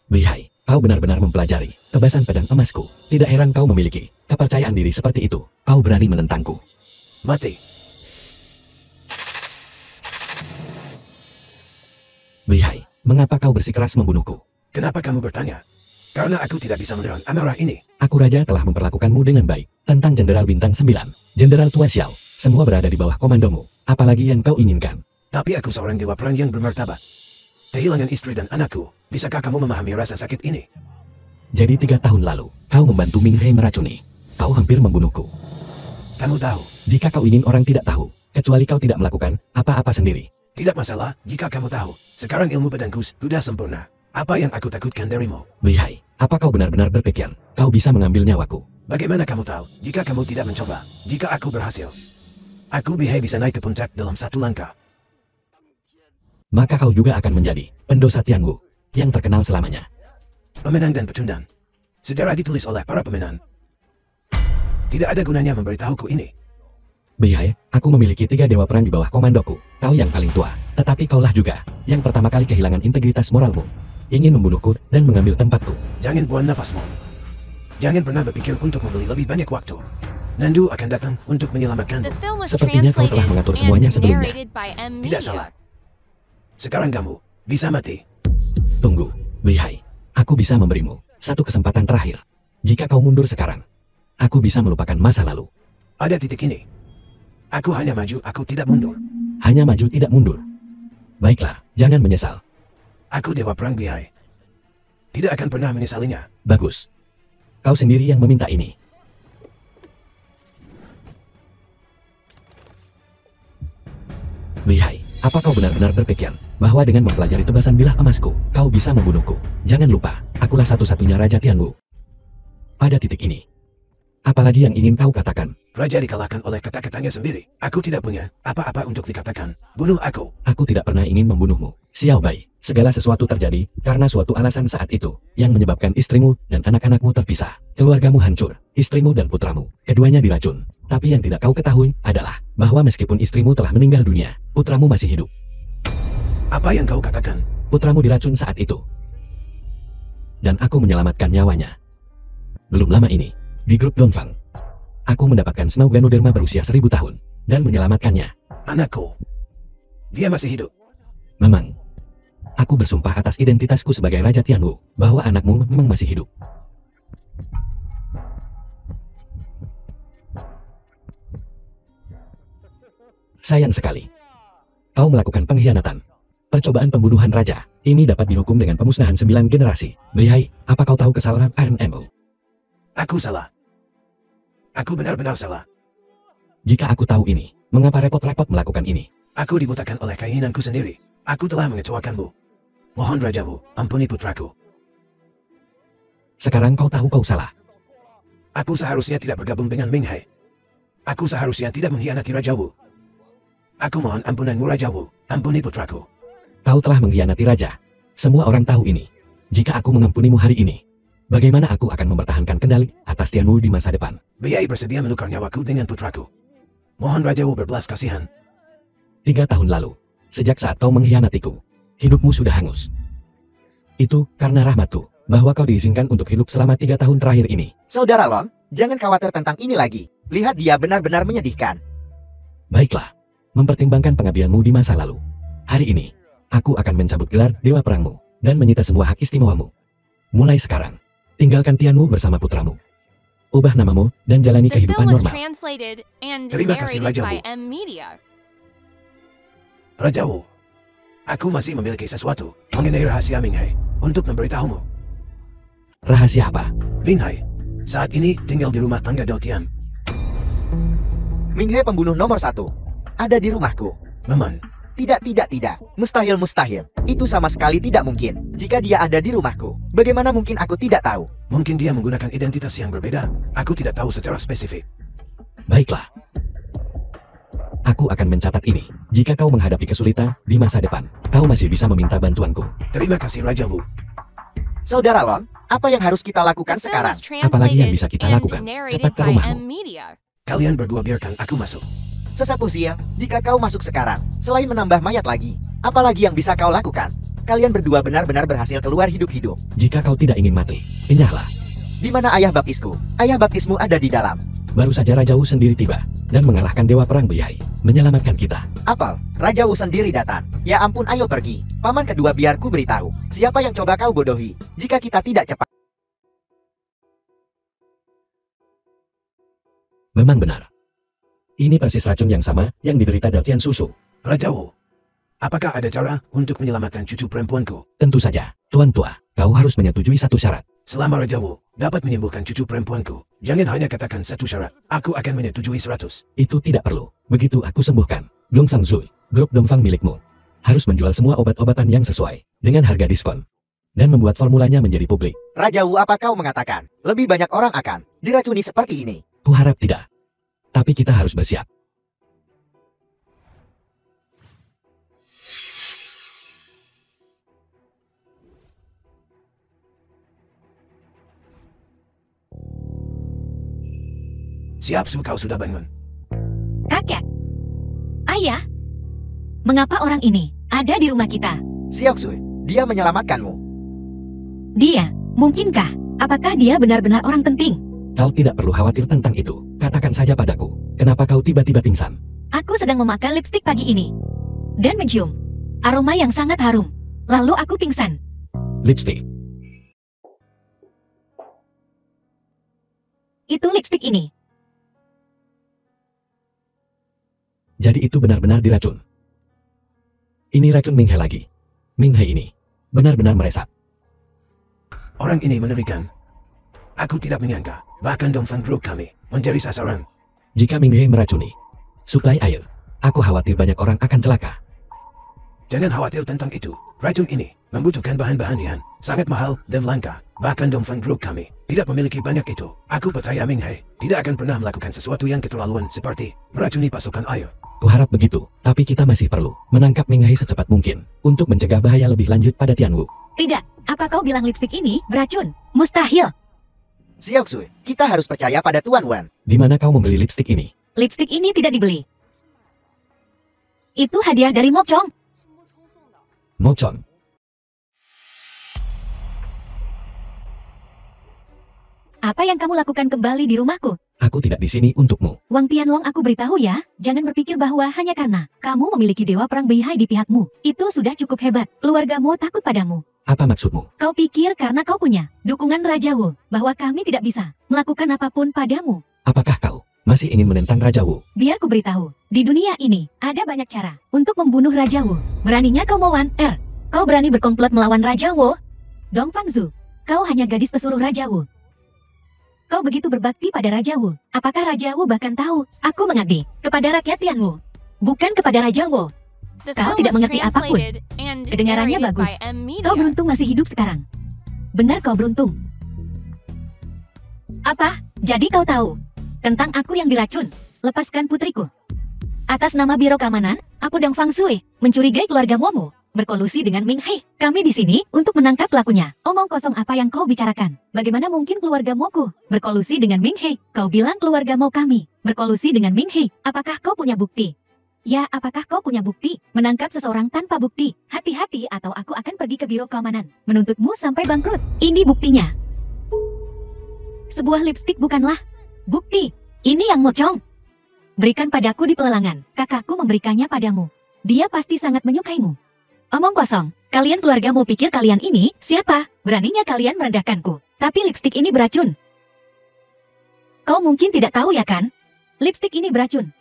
A: Bihai, kau benar-benar mempelajari tebasan pedang emasku. Tidak heran kau memiliki kepercayaan diri seperti itu. Kau berani menentangku.
E: Mati.
A: Bihai, mengapa kau bersikeras membunuhku?
E: Kenapa kamu bertanya? Karena aku tidak bisa menahan amarah ini.
A: Aku raja telah memperlakukanmu dengan baik. Tentang Jenderal Bintang 9, Jenderal Tua Xiao, semua berada di bawah komandomu. Apalagi yang kau inginkan?
E: Tapi aku seorang dewa perang yang bermartabat. Kehilangan istri dan anakku. Bisakah kamu memahami rasa sakit ini?
A: Jadi 3 tahun lalu, kau membantu Ming He meracuni. Kau hampir membunuhku.
E: Kamu tahu.
A: Jika kau ingin orang tidak tahu, kecuali kau tidak melakukan apa-apa sendiri.
E: Tidak masalah jika kamu tahu. Sekarang ilmu pedangku sudah sempurna. Apa yang aku takutkan darimu?
A: Bihai, apa kau benar-benar berpikir kau bisa mengambil nyawaku?
E: Bagaimana kamu tahu jika kamu tidak mencoba? Jika aku berhasil, aku Bihai bisa naik ke puncak dalam 1 langkah.
A: Maka kau juga akan menjadi pendosa Tianwu yang terkenal selamanya.
E: Pemenang dan pecundang. Sejarah ditulis oleh para pemenang. Tidak ada gunanya memberitahuku ini.
A: Bihai, aku memiliki 3 dewa perang di bawah komandoku. Kau yang paling tua, tetapi kaulah juga yang pertama kali kehilangan integritas moralmu. Ingin membunuhku dan mengambil tempatku.
E: Jangan buang napasmu. Jangan pernah berpikir untuk membeli lebih banyak waktu. Nandu akan datang untuk menyelamatkanmu.
C: The film was
A: Sepertinya kau telah
C: translated
A: mengatur
C: and
A: semuanya sebelumnya.
C: narrated by M
E: Tidak
C: Media.
E: salah. Sekarang kamu bisa mati.
A: Tunggu, Bihai. Aku bisa memberimu 1 kesempatan terakhir. Jika kau mundur sekarang, aku bisa melupakan masa lalu.
E: Ada titik ini. Aku hanya maju, aku tidak mundur.
A: Hanya maju tidak mundur. Baiklah, jangan menyesal.
E: Aku dewa perang Bihai. Tidak akan pernah menyesalinya.
A: Bagus. Kau sendiri yang meminta ini. Bihai, apa kau benar-benar berpikir bahwa dengan mempelajari tebasan bilah emasku, kau bisa membunuhku? Jangan lupa, akulah satu-satunya Raja Tianwu. Pada titik ini, apalagi yang ingin kau katakan?
E: Raja dikalahkan oleh kata-katanya sendiri. Aku tidak punya apa-apa untuk dikatakan. Bunuh aku.
A: Aku tidak pernah ingin membunuhmu. Xiao Bai, segala sesuatu terjadi karena suatu alasan saat itu yang menyebabkan istrimu dan anak-anakmu terpisah. Keluargamu hancur, istrimu dan putramu, keduanya diracun. Tapi yang tidak kau ketahui adalah bahwa meskipun istrimu telah meninggal dunia, putramu masih hidup.
E: Apa yang kau katakan?
A: Putramu diracun saat itu. Dan aku menyelamatkan nyawanya. Belum lama ini, di grup Dongfang, aku mendapatkan Smau Ganoderma berusia 1000 tahun dan menyelamatkannya.
E: Anakku. Dia masih hidup.
A: Memang, aku bersumpah atas identitasku sebagai Raja Tianwu bahwa anakmu memang masih hidup. Sayang sekali. Kau melakukan pengkhianatan. Percobaan pembunuhan raja. Ini dapat dihukum dengan pemusnahan 9 generasi. Bihai, apa kau tahu kesalahan RNMO?
E: Aku salah. Aku benar-benar salah.
A: Jika aku tahu ini, mengapa repot-repot melakukan ini?
E: Aku dibutakan oleh keinginanku sendiri. Aku telah mengecewakanmu. Mohon Rajawu, ampuni putraku.
A: Sekarang kau tahu kau salah.
E: Aku seharusnya tidak bergabung dengan Ming He. Aku seharusnya tidak mengkhianati Rajawu. Aku mohon ampunanmu Rajawu, ampuni putraku.
A: Kau telah mengkhianati raja. Semua orang tahu ini. Jika aku mengampunimu hari ini, bagaimana aku akan mempertahankan kendali atas Tianwu di masa depan?
E: Biaya bersedia menukar nyawaku dengan putraku. Mohon Raja Wu berbelas kasihan.
A: 3 tahun lalu, sejak saat kau mengkhianatiku, hidupmu sudah hangus. Itu karena rahmatku, bahwa kau diizinkan untuk hidup selama 3 tahun terakhir ini.
B: Saudara Long, jangan khawatir tentang ini lagi. Lihat dia benar-benar menyedihkan.
A: Baiklah, mempertimbangkan pengabdianmu di masa lalu. Hari ini, aku akan mencabut gelar Dewa Perangmu, dan menyita semua hak istimewamu. Mulai sekarang, tinggalkan Tianwu bersama putramu. Ubah namamu, dan jalani
C: The
A: kehidupan
C: film was
A: normal.
C: translated and
E: Terima kasih,
C: narrated
E: Raja
C: by
E: Wu.
C: M Media.
E: Raja Wu, aku masih memiliki sesuatu mengenai rahasia Minghai untuk memberitahumu.
A: Rahasia apa?
E: Minghai, saat ini tinggal di rumah tangga Daotian.
B: Minghe pembunuh nomor 1. Ada di rumahku.
E: Meman,
B: Tidak. Mustahil. Itu sama sekali tidak mungkin. Jika dia ada di rumahku, bagaimana mungkin aku tidak tahu?
E: mungkin dia menggunakan identitas yang berbeda. Aku tidak tahu secara spesifik.
A: Baiklah. Aku akan mencatat ini. Jika kau menghadapi kesulitan di masa depan, kau masih bisa meminta bantuanku.
E: Terima kasih Raja Wu.
B: Saudara Long, apa yang harus kita lakukan
C: The film
B: sekarang?
C: was
A: Apalagi yang
C: translated
A: bisa kita
C: and
A: lakukan?
C: narrated
A: Cepat ke
C: by
A: rumahmu.
C: M Media.
E: Kalian berdua biarkan aku masuk.
B: Sesapu siang, jika kau masuk sekarang, selain menambah mayat lagi, apalagi yang bisa kau lakukan? Kalian berdua benar-benar berhasil keluar hidup-hidup.
A: Jika kau tidak ingin mati, enyahlah.
B: Di mana ayah baptisku? Ayah baptismu ada di dalam.
A: Baru saja Raja Wu sendiri tiba, dan mengalahkan Dewa Perang Beihai, menyelamatkan kita.
B: Apal, Raja Wu sendiri datang. Ya ampun, ayo pergi. Paman kedua biar ku beritahu. Siapa yang coba kau bodohi? Jika kita tidak cepat.
A: Memang benar. Ini persis racun yang sama yang diderita Daotian Susu.
E: Raja Wu, apakah ada cara untuk menyelamatkan cucu perempuanku?
A: Tentu saja, Tuan Tua, kau harus menyetujui satu syarat.
E: Selama Raja Wu dapat menyembuhkan cucu perempuanku, jangan hanya katakan satu syarat. Aku akan menyetujui 100.
A: Itu tidak perlu. Begitu aku sembuhkan, Dongfang Zui, grup Dongfang milikmu, harus menjual semua obat-obatan yang sesuai, dengan harga diskon. Dan membuat formulanya menjadi publik.
B: Raja Wu, apa kau mengatakan? Lebih banyak orang akan diracuni seperti ini.
A: Kuharap tidak. Tapi kita harus bersiap.
E: Siap Su, kau sudah bangun.
D: Kakek. Ayah. Mengapa orang ini ada di rumah kita?
B: Xiaoxui, dia menyelamatkanmu.
D: Dia, mungkinkah? Apakah dia benar-benar orang penting?
A: Kau tidak perlu khawatir tentang itu. Katakan saja padaku, kenapa kau tiba-tiba pingsan?
D: Aku sedang memakai lipstik pagi ini. Dan mencium aroma yang sangat harum. Lalu aku pingsan.
A: Lipstick.
D: Itu lipstik ini.
A: Jadi itu benar-benar diracun. Ini racun Minghai lagi. Minghai ini benar-benar meresap.
E: Orang ini mengerikan. Aku tidak menyangka, bahkan Dongfang Group kami menjadi sasaran.
A: Jika Minghai meracuni suplai air, aku khawatir banyak orang akan celaka.
E: Jangan khawatir tentang itu. Racun ini membutuhkan bahan-bahan yang sangat mahal dan langka. Bahkan Dongfang Group kami tidak memiliki banyak itu. Aku percaya Minghai tidak akan pernah melakukan sesuatu yang keterlaluan seperti meracuni pasokan air.
A: Kuharap begitu, tapi kita masih perlu menangkap Minghai secepat mungkin untuk mencegah bahaya lebih lanjut pada Tianwu.
D: Tidak, apa kau bilang lipstik ini beracun? Mustahil.
B: Xiaoxui, kita harus percaya pada Tuan Wan.
A: Di mana kau membeli lipstik ini?
D: Lipstik ini tidak dibeli. Itu hadiah dari Mokchong.
A: Mocon.
D: Apa yang kamu lakukan kembali di rumahku?
A: Aku tidak di sini untukmu.
D: Wang Tianlong, aku beritahu ya, jangan berpikir bahwa hanya karena kamu memiliki Dewa Perang Beihai di pihakmu, itu sudah cukup hebat. Keluargamu takut padamu.
A: Apa maksudmu?
D: Kau pikir karena kau punya dukungan Raja Wu, bahwa kami tidak bisa melakukan apapun padamu.
A: Apakah kau masih ingin menentang Raja Wu?
D: Biar ku beritahu, di dunia ini ada banyak cara untuk membunuh Raja Wu. Beraninya kau mau Kau berani berkomplot melawan Raja Wu? Dongfang Zhu, kau hanya gadis pesuruh Raja Wu. Kau begitu berbakti pada Raja Wu. Apakah Raja Wu bahkan tahu aku mengabdi kepada rakyat Tianwu, bukan kepada Raja Wu?
C: The
D: Kau
C: film
D: tidak
C: was
D: mengerti apapun.
C: translated and
D: Kedengarannya
C: narrated
D: bagus.
C: by M Media.
D: Kau beruntung masih hidup sekarang. Benar, kau beruntung. Apa? Jadi kau tahu tentang aku yang diracun? Lepaskan putriku. Atas nama Biro Keamanan, aku Dongfang Sui mencurigai keluarga Momo. berkolusi dengan Ming Hei. Kami di sini untuk menangkap pelakunya. Omong kosong apa yang kau bicarakan? Bagaimana mungkin keluarga Moku berkolusi dengan Ming Hei? Kau bilang keluarga mau kami berkolusi dengan Ming Hei. Apakah kau punya bukti? Ya, apakah kau punya bukti? Menangkap seseorang tanpa bukti. Hati-hati atau aku akan pergi ke biro keamanan. Menuntutmu sampai bangkrut. Ini buktinya. Sebuah lipstik bukanlah bukti. Ini yang mocong. Berikan padaku di pelelangan. Kakakku memberikannya padamu. Dia pasti sangat menyukaimu. Omong kosong. Kalian keluarga mau pikir kalian ini siapa? Beraninya kalian merendahkanku. Tapi lipstik ini beracun. Kau mungkin tidak tahu ya kan? Lipstik ini beracun.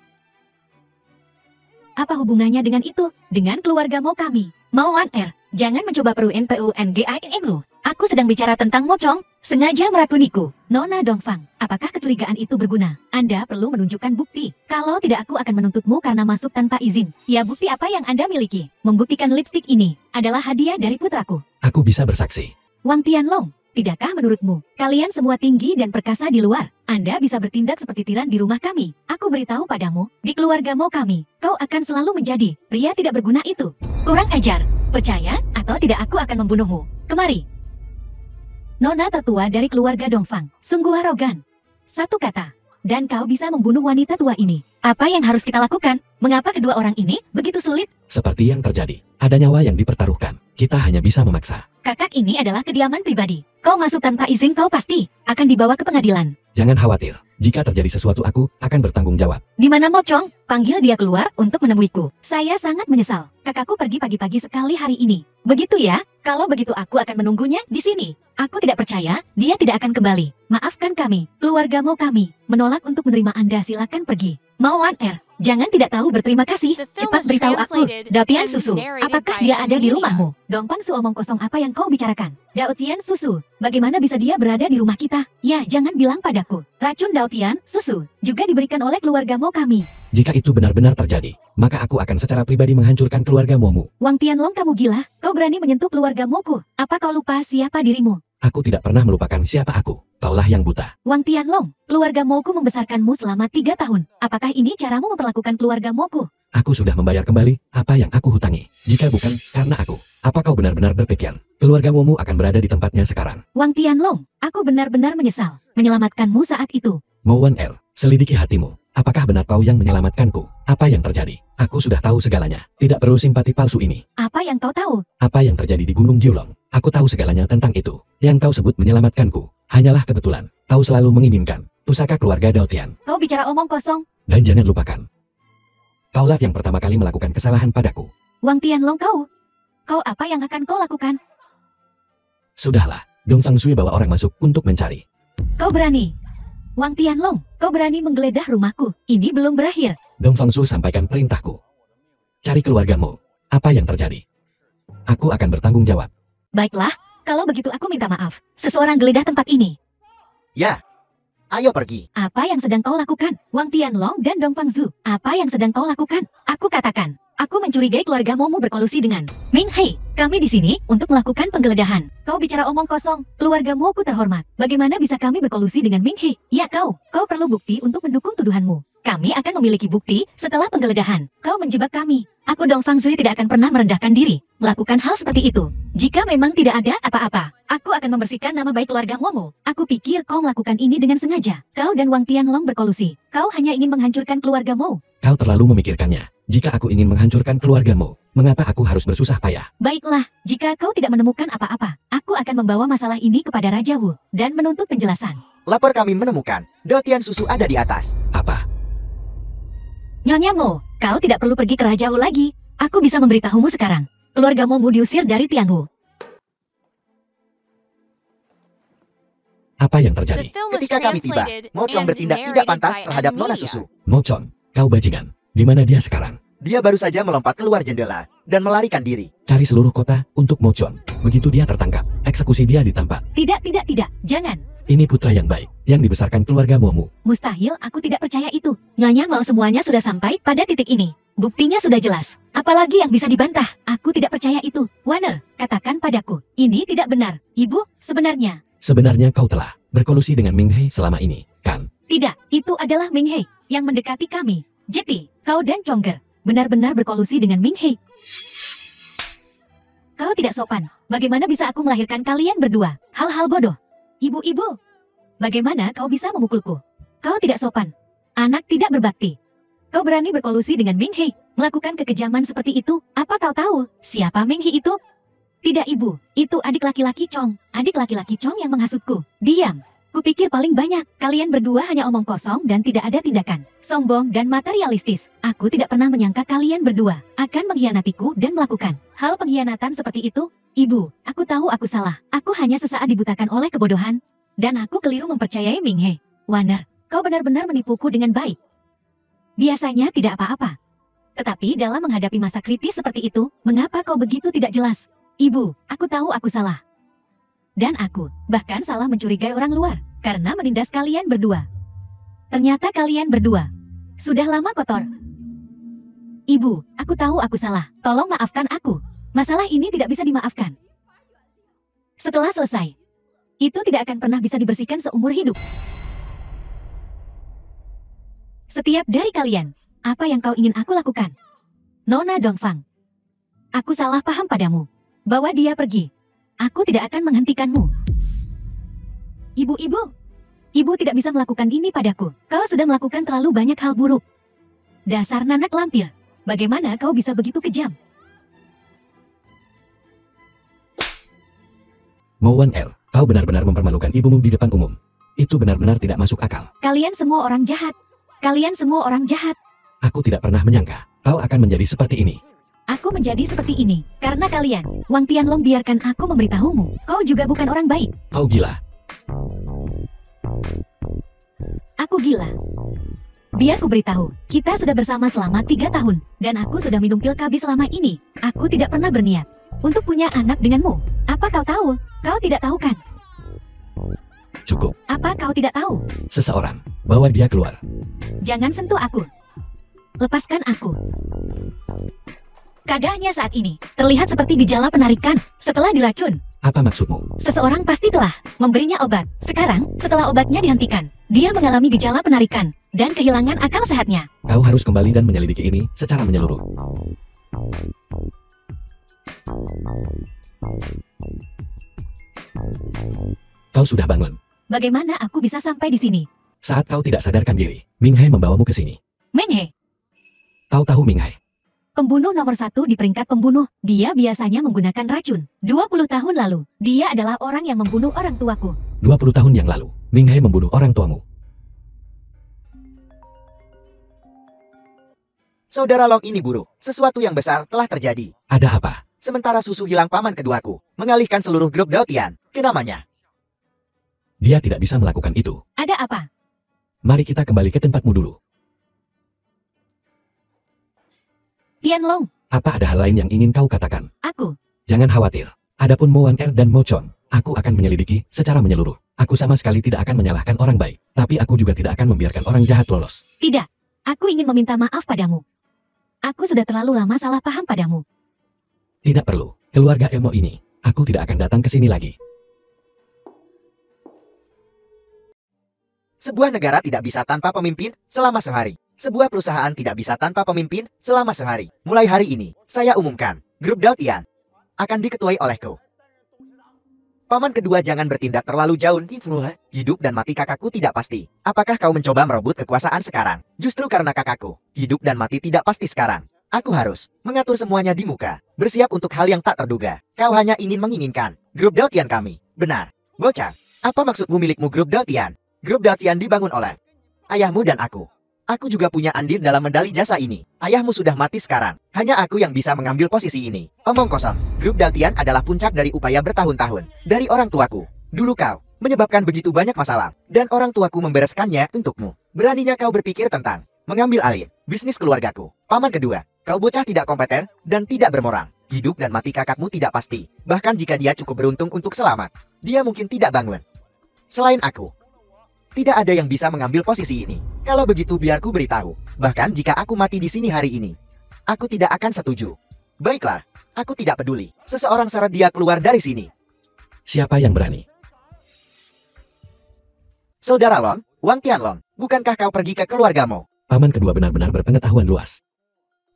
D: Apa hubungannya dengan itu? Dengan keluarga mau kami. Mau on air. Jangan mencoba PUNGIMmu. Aku sedang bicara tentang mocong. Sengaja merakuniku. Nona Dongfang, apakah kecurigaan itu berguna? Anda perlu menunjukkan bukti. Kalau tidak aku akan menuntutmu karena masuk tanpa izin. Ya, bukti apa yang Anda miliki? Membuktikan lipstik ini adalah hadiah dari putraku.
A: Aku bisa bersaksi.
D: Wang Tianlong, tidakkah menurutmu? Kalian semua tinggi dan perkasa di luar. Anda bisa bertindak seperti tiran di rumah kami. Aku beritahu padamu, di keluarga mau kami, kau akan selalu menjadi pria tidak berguna itu. Kurang ajar. Percaya atau tidak aku akan membunuhmu. Kemari. Nona tertua dari keluarga Dongfang, sungguh arogan. Satu kata, dan kau bisa membunuh wanita tua ini. Apa yang harus kita lakukan? Mengapa kedua orang ini begitu sulit?
A: Seperti yang terjadi. Ada nyawa yang dipertaruhkan. Kita hanya bisa memaksa.
D: Kakak ini adalah kediaman pribadi. Kau masuk tanpa izin, kau pasti akan dibawa ke pengadilan.
A: Jangan khawatir. Jika terjadi sesuatu aku akan bertanggung jawab.
D: Di mana Mocong? Panggil dia keluar untuk menemuiku. Saya sangat menyesal. Kakakku pergi pagi-pagi sekali hari ini. Begitu ya? Kalau begitu aku akan menunggunya di sini. Aku tidak percaya dia tidak akan kembali. Maafkan kami, keluarga mau kami. Menolak untuk menerima Anda, silakan pergi. Mau on air. Jangan tidak tahu berterima kasih.
C: The film
D: Cepat
C: was
D: beritahu aku,
C: translated
D: Daotian
C: and
D: Susu.
C: narrated
D: Apakah
C: by
D: dia ada di
C: Amelia.
D: rumahmu? Dongfang Su, omong kosong apa yang kau bicarakan? Daotian Susu. Bagaimana bisa dia berada di rumah kita? Ya, jangan bilang padaku. Racun Daotian Susu juga diberikan oleh keluarga mau kami.
A: Jika itu benar-benar terjadi, maka aku akan secara pribadi menghancurkan keluarga Momu.
D: Wang Tianlong, kamu gila? Kau berani menyentuh keluarga Moku? Apa kau lupa siapa dirimu?
A: Aku tidak pernah melupakan siapa aku. Kaulah yang buta.
D: Wang Tianlong, keluarga Moku membesarkanmu selama 3 tahun. Apakah ini caramu memperlakukan keluarga Moku?
A: Aku sudah membayar kembali apa yang aku hutangi. Jika bukan karena aku, apa kau benar-benar berpikir keluarga Momu akan berada di tempatnya sekarang?
D: Wang Tianlong, aku benar-benar menyesal menyelamatkanmu saat itu.
A: Mowan R, selidiki hatimu. Apakah benar kau yang menyelamatkanku? Apa yang terjadi? Aku sudah tahu segalanya. Tidak perlu simpati palsu ini.
D: Apa yang kau tahu?
A: Apa yang terjadi di Gunung Jiulong? Aku tahu segalanya tentang itu. Yang kau sebut menyelamatkanku hanyalah kebetulan. Kau selalu menginginkan pusaka keluarga Daotian.
D: Kau bicara omong kosong.
A: Dan jangan lupakan, kaulah yang pertama kali melakukan kesalahan padaku.
D: Wang Tianlong, kau apa yang akan kau lakukan?
A: Sudahlah, Dongfang Sui bawa orang masuk untuk mencari.
D: Kau berani? Wang Tianlong, kau berani menggeledah rumahku. Ini belum berakhir.
A: Dongfang Sui sampaikan perintahku. Cari keluargamu. Apa yang terjadi? Aku akan bertanggung jawab.
D: Baiklah, kalau begitu aku minta maaf. Seseorang geledah tempat ini.
B: Ya, ayo pergi.
D: Apa yang sedang kau lakukan? Wang Tianlong dan Dongfang Zhu. Apa yang sedang kau lakukan? Aku katakan. Aku mencurigai keluarga Momu berkolusi dengan Ming Hei. Kami di sini untuk melakukan penggeledahan. Kau bicara omong kosong. Keluarga Moku terhormat. Bagaimana bisa kami berkolusi dengan Ming Hei? Ya kau perlu bukti untuk mendukung tuduhanmu. Kami akan memiliki bukti setelah penggeledahan. Kau menjebak kami. Aku Dongfang Zui tidak akan pernah merendahkan diri. Melakukan hal seperti itu. Jika memang tidak ada apa-apa, aku akan membersihkan nama baik keluarga Momo. Aku pikir kau melakukan ini dengan sengaja. Kau dan Wang Tianlong berkolusi. Kau hanya ingin menghancurkan keluarga Mo.
A: Kau terlalu memikirkannya. Jika aku ingin menghancurkan keluargamu, mengapa aku harus bersusah payah?
D: Baiklah, jika kau tidak menemukan apa-apa, aku akan membawa masalah ini kepada Raja Wu dan menuntut penjelasan.
B: Lapor kami menemukan Daotian Susu ada di atas.
A: Apa?
D: Nyonya Mo, kau tidak perlu pergi ke Raja Wu lagi. Aku bisa memberitahumu sekarang. Keluarga Momu diusir dari Tianwu.
A: Apa yang
C: The
A: terjadi?
C: film was
B: Ketika kami tiba,
C: translated
B: Mocong
C: and
B: bertindak tidak
C: narrated
B: pantas
C: by
B: terhadap Nona
C: Amelia.
B: Susu.
A: Mocong, kau bajingan. Di mana dia sekarang?
B: Dia baru saja melompat keluar jendela dan melarikan diri.
A: Cari seluruh kota untuk Mocong. Begitu dia tertangkap, eksekusi dia di tempat.
D: Tidak, jangan.
A: Ini putra yang baik, yang dibesarkan keluarga Momu.
D: Mustahil, aku tidak percaya itu. Nyonya mau semuanya sudah sampai pada titik ini. Buktinya sudah jelas. Apalagi yang bisa dibantah? Aku tidak percaya itu. Warner, katakan padaku. Ini tidak benar. Ibu, sebenarnya.
A: Sebenarnya kau telah berkolusi dengan Ming Hei selama ini, kan?
D: Tidak, itu adalah Ming Hei yang mendekati kami. Jeti, kau dan Chongger benar-benar berkolusi dengan Ming Hei. Kau tidak sopan. Bagaimana bisa aku melahirkan kalian berdua? Hal-hal bodoh. Ibu-ibu, bagaimana kau bisa memukulku? Kau tidak sopan. Anak tidak berbakti. Kau berani berkolusi dengan Ming He, melakukan kekejaman seperti itu. Apa kau tahu siapa Ming He itu? Tidak ibu, itu adik laki-laki Chong. Adik laki-laki Chong yang menghasutku. Diam. Kupikir paling banyak, kalian berdua hanya omong kosong dan tidak ada tindakan. Sombong dan materialistis. Aku tidak pernah menyangka kalian berdua akan mengkhianatiku dan melakukan hal pengkhianatan seperti itu. Ibu, aku tahu aku salah. Aku hanya sesaat dibutakan oleh kebodohan. Dan aku keliru mempercayai Ming He. Wander, kau benar-benar menipuku dengan baik. Biasanya tidak apa-apa. Tetapi dalam menghadapi masa kritis seperti itu, mengapa kau begitu tidak jelas? Ibu, aku tahu aku salah. Dan aku, bahkan salah mencurigai orang luar, karena menindas kalian berdua. Ternyata kalian berdua sudah lama kotor. Ibu, aku tahu aku salah, tolong maafkan aku. Masalah ini tidak bisa dimaafkan. Setelah selesai, itu tidak akan pernah bisa dibersihkan seumur hidup. Setiap dari kalian, apa yang kau ingin aku lakukan? Nona Dongfang, aku salah paham padamu. Bawa dia pergi. Aku tidak akan menghentikanmu. Ibu-ibu, ibu tidak bisa melakukan ini padaku. Kau sudah melakukan terlalu banyak hal buruk. Dasar nanak lampir, bagaimana kau bisa begitu kejam?
A: Mo Wan Er, kau benar-benar mempermalukan ibumu di depan umum. Itu benar-benar tidak masuk akal.
D: Kalian semua orang jahat. Kalian semua orang jahat.
A: Aku tidak pernah menyangka kau akan menjadi seperti ini.
D: Aku menjadi seperti ini karena kalian. Wang Tianlong, biarkan aku memberitahumu. Kau juga bukan orang baik.
A: Kau gila.
D: Aku gila. Biar ku beritahu, kita sudah bersama selama 3 tahun. Dan aku sudah minum pil KB selama ini. Aku tidak pernah berniat untuk punya anak denganmu. Apa kau tahu? Kau tidak tahu kan?
A: Cukup.
D: Apa kau tidak tahu?
A: Seseorang, bawa dia keluar.
D: Jangan sentuh aku. Lepaskan aku. Keadaannya saat ini terlihat seperti gejala penarikan setelah diracun.
A: Apa maksudmu?
D: Seseorang pasti telah memberinya obat. Sekarang, setelah obatnya dihentikan, dia mengalami gejala penarikan dan kehilangan akal sehatnya.
A: Kau harus kembali dan menyelidiki ini secara menyeluruh. Kau sudah bangun.
D: Bagaimana aku bisa sampai di sini?
A: Saat kau tidak sadarkan diri, Ming Hai membawamu ke sini.
D: Meng He,
A: Kau tahu Ming Hai?
D: pembunuh nomor 1 di peringkat pembunuh. Dia biasanya menggunakan racun. 20 tahun lalu, dia adalah orang yang membunuh orang tuaku.
A: 20 tahun yang lalu, Ming Hai membunuh orang tuamu.
B: Saudara Long ini buruk. Sesuatu yang besar telah terjadi.
A: Ada apa?
B: Sementara susu hilang paman keduaku, mengalihkan seluruh grup Daotian ke namanya.
A: Dia tidak bisa melakukan itu.
D: Ada apa?
A: Mari kita kembali ke tempatmu dulu.
D: Tianlong,
A: Apa ada hal lain yang ingin kau katakan?
D: aku.
A: Jangan khawatir. Adapun Mo Wan Er dan Mo Chong, aku akan menyelidiki secara menyeluruh. Aku sama sekali tidak akan menyalahkan orang baik, tapi aku juga tidak akan membiarkan orang jahat lolos.
D: Tidak, aku ingin meminta maaf padamu. Aku sudah terlalu lama salah paham padamu.
A: Tidak perlu. Keluarga Emo ini, aku tidak akan datang ke sini lagi.
B: Sebuah negara tidak bisa tanpa pemimpin selama sehari. Sebuah perusahaan tidak bisa tanpa pemimpin selama sehari. Mulai hari ini, saya umumkan, grup Daotian akan diketuai olehku. Paman kedua, jangan bertindak terlalu jauh. Hidup dan mati kakakku tidak pasti. Apakah kau mencoba merebut kekuasaan sekarang? Justru karena kakakku, hidup dan mati tidak pasti sekarang. Aku harus mengatur semuanya di muka. Bersiap untuk hal yang tak terduga. Kau hanya ingin menginginkan grup Daotian kami. Benar. Bocah, apa maksudmu milikmu grup Daotian? Grup Daotian dibangun oleh ayahmu dan aku. Aku juga punya andil dalam medali jasa ini. Ayahmu sudah mati sekarang. Hanya aku yang bisa mengambil posisi ini. Omong kosong. Grup Daotian adalah puncak dari upaya bertahun-tahun dari orang tuaku. Dulu kau menyebabkan begitu banyak masalah, dan orang tuaku membereskannya untukmu. Beraninya kau berpikir tentang mengambil alih bisnis keluargaku. Paman kedua, kau bocah tidak kompeten dan tidak bermoral. Hidup dan mati kakakmu tidak pasti. Bahkan jika dia cukup beruntung untuk selamat, dia mungkin tidak bangun. Selain aku, tidak ada yang bisa mengambil posisi ini. Kalau begitu biar ku beritahu. Bahkan jika aku mati di sini hari ini, aku tidak akan setuju. Baiklah, aku tidak peduli. Seseorang syarat dia keluar dari sini.
A: Siapa yang berani?
B: Saudara Long, Wang Tianlong, bukankah kau pergi ke keluargamu?
A: Paman kedua benar-benar berpengetahuan luas.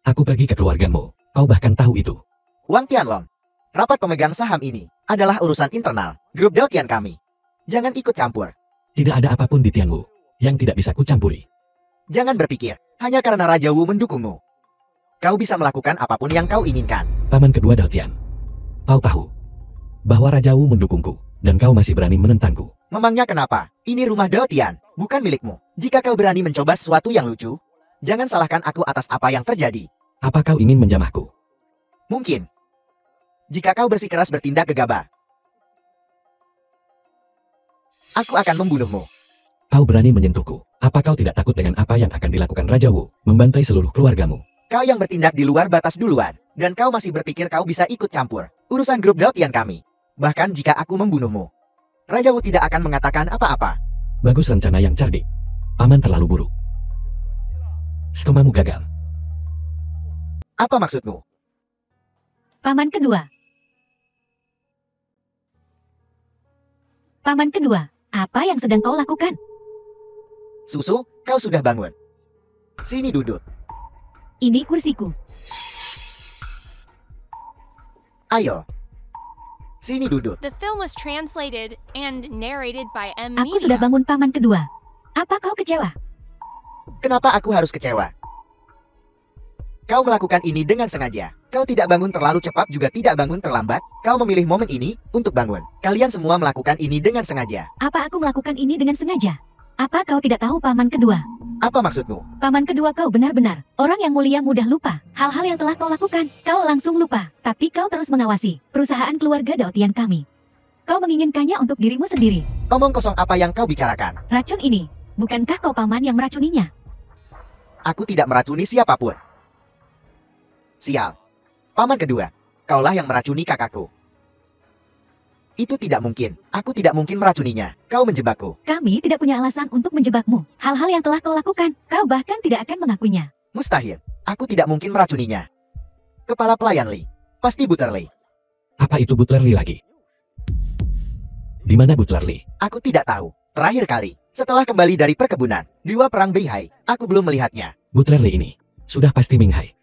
A: Aku pergi ke keluargamu. Kau bahkan tahu itu.
B: Wang Tianlong, Rapat pemegang saham ini adalah urusan internal grup Dao Tian kami. Jangan ikut campur.
A: Tidak ada apapun di Tianmu yang tidak bisa kucampuri.
B: Jangan berpikir, hanya karena Raja Wu mendukungmu. Kau bisa melakukan apapun yang kau inginkan.
A: Paman kedua Dao Tian. Kau tahu bahwa Raja Wu mendukungku, dan kau masih berani menentangku.
B: Memangnya kenapa? Ini rumah Dao Tian, bukan milikmu. Jika kau berani mencoba sesuatu yang lucu, jangan salahkan aku atas apa yang terjadi.
A: Apa kau ingin menjamahku?
B: Mungkin. Jika kau bersikeras bertindak gegabah, aku akan membunuhmu.
A: Kau berani menyentuhku. Apa kau tidak takut dengan apa yang akan dilakukan Raja Wu, membantai seluruh keluargamu?
B: Kau yang bertindak di luar batas duluan, dan kau masih berpikir kau bisa ikut campur urusan grup Dao Tian kami. Bahkan jika aku membunuhmu, Raja Wu tidak akan mengatakan apa-apa.
A: Bagus rencana yang cerdik. Paman terlalu buruk. Skemamu gagal.
B: Apa maksudmu?
D: Paman kedua. Paman kedua, apa yang sedang kau lakukan?
B: Susu, kau sudah bangun. Sini duduk.
D: Ini kursiku.
B: Ayo. Sini duduk.
C: The film was translated and narrated by M.
D: Aku sudah
C: Media.
D: bangun paman kedua. Apa kau kecewa?
B: Kenapa aku harus kecewa? Kau melakukan ini dengan sengaja. Kau tidak bangun terlalu cepat juga tidak bangun terlambat. Kau memilih momen ini untuk bangun. Kalian semua melakukan ini dengan sengaja.
D: Apa aku melakukan ini dengan sengaja? Apa kau tidak tahu paman kedua?
B: Apa maksudmu?
D: Paman kedua kau benar-benar orang yang mulia mudah lupa. Hal-hal yang telah kau lakukan, kau langsung lupa. Tapi kau terus mengawasi perusahaan keluarga Dao Tian kami. Kau menginginkannya untuk dirimu sendiri.
B: Omong kosong apa yang kau bicarakan?
D: Racun ini, bukankah kau paman yang meracuninya?
B: Aku tidak meracuni siapapun. Sial. Paman kedua, kaulah yang meracuni kakakku. Itu tidak mungkin. Aku tidak mungkin meracuninya. Kau menjebakku.
D: Kami tidak punya alasan untuk menjebakmu. Hal-hal yang telah kau lakukan, kau bahkan tidak akan mengakuinya.
B: Mustahil. Aku tidak mungkin meracuninya. Kepala pelayan Li. Pasti Butler Li.
A: Apa itu Butler Li lagi? Di mana Butler Li?
B: Aku tidak tahu. Terakhir kali, setelah kembali dari perkebunan, Dewa Perang Beihai, aku belum melihatnya.
A: Butler Li ini sudah pasti Ming Hai.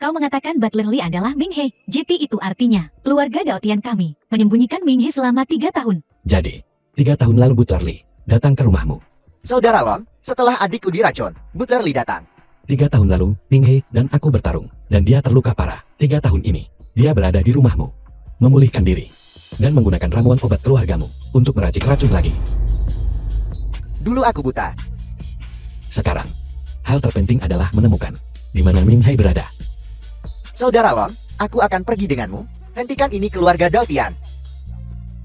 D: Kau mengatakan Butler Li adalah Ming He. JT itu artinya, keluarga Dao Tian kami, menyembunyikan Ming He selama 3 tahun.
A: Jadi, 3 tahun lalu Butler Li datang ke rumahmu.
B: Saudara Lon, setelah adikku diracun, Butler Li datang.
A: 3 tahun lalu, Ming He dan aku bertarung, dan dia terluka parah. 3 tahun ini, dia berada di rumahmu, memulihkan diri, dan menggunakan ramuan obat keluargamu untuk meracik racun lagi.
B: Dulu aku buta.
A: Sekarang, hal terpenting adalah menemukan di mana Ming Hai berada.
B: Saudara Lon, aku akan pergi denganmu. Hentikan ini keluarga Dao Tian.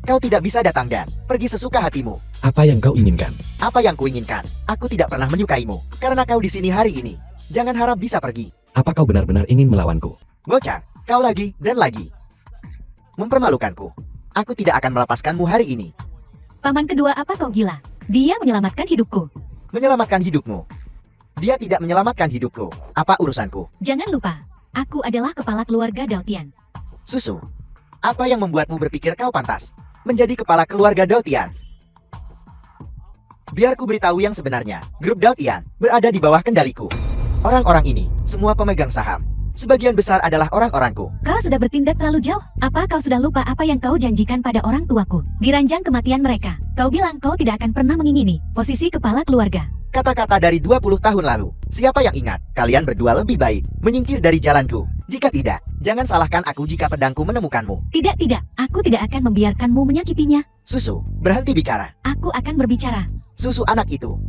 B: Kau tidak bisa datang dan pergi sesuka hatimu.
A: Apa yang kau inginkan?
B: Apa yang kuinginkan? Aku tidak pernah menyukaimu karena kau di sini hari ini. Jangan harap bisa pergi.
A: Apa kau benar-benar ingin melawanku?
B: Bocah, kau lagi dan lagi mempermalukanku. Aku tidak akan melepaskanmu hari ini.
D: Paman kedua apa kau gila? Dia menyelamatkan hidupku.
B: Menyelamatkan hidupmu. Dia tidak menyelamatkan hidupku. Apa urusanku?
D: Jangan lupa, aku adalah kepala keluarga Dao Tian.
B: Susu, apa yang membuatmu berpikir kau pantas menjadi kepala keluarga Dao Tian? Biar ku beritahu yang sebenarnya. Grup Dao Tian berada di bawah kendaliku. Orang-orang ini, semua pemegang saham. Sebagian besar adalah orang-orangku.
D: Kau sudah bertindak terlalu jauh. Apa kau sudah lupa apa yang kau janjikan pada orang tuaku? Di ranjang kematian mereka, kau bilang kau tidak akan pernah mengingini posisi kepala keluarga.
B: Kata-kata dari 20 tahun lalu. Siapa yang ingat? Kalian berdua lebih baik menyingkir dari jalanku. Jika tidak, jangan salahkan aku jika pedangku menemukanmu.
D: Tidak, aku tidak akan membiarkanmu menyakitinya.
B: Susu, berhenti bicara.
D: Aku akan berbicara.
B: Susu anak itu.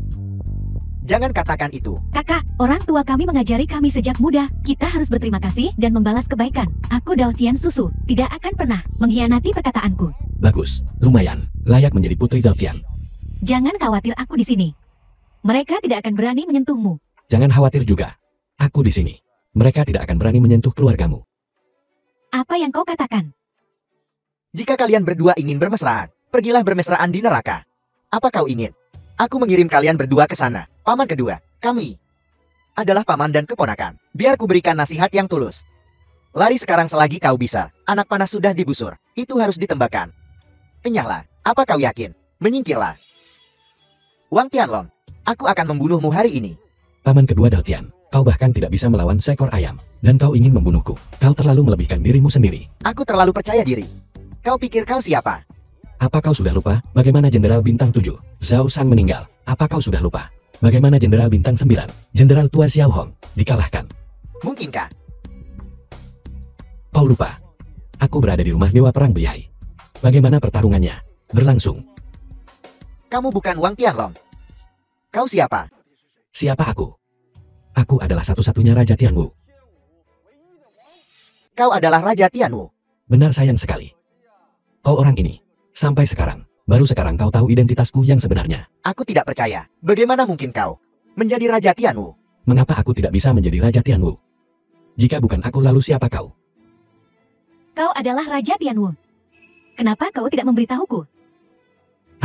B: Jangan katakan itu.
D: Kakak, orang tua kami mengajari kami sejak muda. Kita harus berterima kasih dan membalas kebaikan. Aku Dao Tian Susu, tidak akan pernah mengkhianati perkataanku.
A: Bagus, lumayan, layak menjadi putri Dao Tian.
D: Jangan khawatir aku di sini. Mereka tidak akan berani menyentuhmu.
A: Jangan khawatir juga. Aku di sini. Mereka tidak akan berani menyentuh keluargamu.
D: Apa yang kau katakan?
B: Jika kalian berdua ingin bermesraan, pergilah bermesraan di neraka. Apa kau ingin? Aku mengirim kalian berdua ke sana. Paman kedua, kami adalah paman dan keponakan. Biar ku berikan nasihat yang tulus. Lari sekarang selagi kau bisa. Anak panas sudah dibusur. Itu harus ditembakkan. Enyahlah. Apa kau yakin? Menyingkirlah. Wang Tianlong, aku akan membunuhmu hari ini.
A: Paman kedua Dao Tian, Kau bahkan tidak bisa melawan seekor ayam. Dan kau ingin membunuhku. Kau terlalu melebihkan dirimu sendiri.
B: Aku terlalu percaya diri. Kau pikir kau siapa?
A: Apa kau sudah lupa bagaimana Jenderal Bintang 7, Zhao Shan meninggal? Apa kau sudah lupa bagaimana Jenderal Bintang 9, Jenderal Tua Xiao Hong, dikalahkan?
B: Mungkinkah?
A: Kau lupa. Aku berada di rumah Dewa Perang Beihai. Bagaimana pertarungannya berlangsung?
B: Kamu bukan Wang Tianlong. Kau siapa?
A: Siapa aku? Aku adalah satu-satunya Raja Tianwu.
B: Kau adalah Raja Tianwu.
A: Benar sayang sekali. Kau orang ini. Sampai sekarang, baru sekarang kau tahu identitasku yang sebenarnya.
B: Aku tidak percaya. Bagaimana mungkin kau menjadi Raja Tianwu?
A: Mengapa aku tidak bisa menjadi Raja Tianwu? Jika bukan aku lalu siapa kau?
D: Kau adalah Raja Tianwu. Kenapa kau tidak memberitahuku?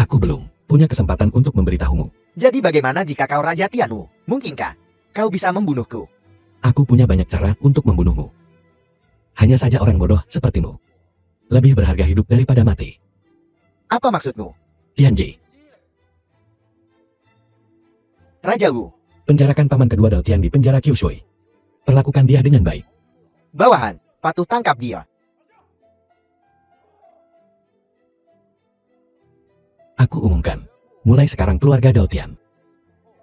A: Aku belum punya kesempatan untuk memberitahumu.
B: Jadi bagaimana jika kau Raja Tianwu? Mungkinkah kau bisa membunuhku?
A: Aku punya banyak cara untuk membunuhmu. Hanya saja orang bodoh sepertimu lebih berharga hidup daripada mati.
B: Apa maksudmu?
A: Tianji,
B: Raja Wu,
A: penjarakan paman kedua Dao Tian di penjara Kyushui. Perlakukan dia dengan baik.
B: bawahan, patuh tangkap dia.
A: Aku umumkan, mulai sekarang keluarga Dao Tian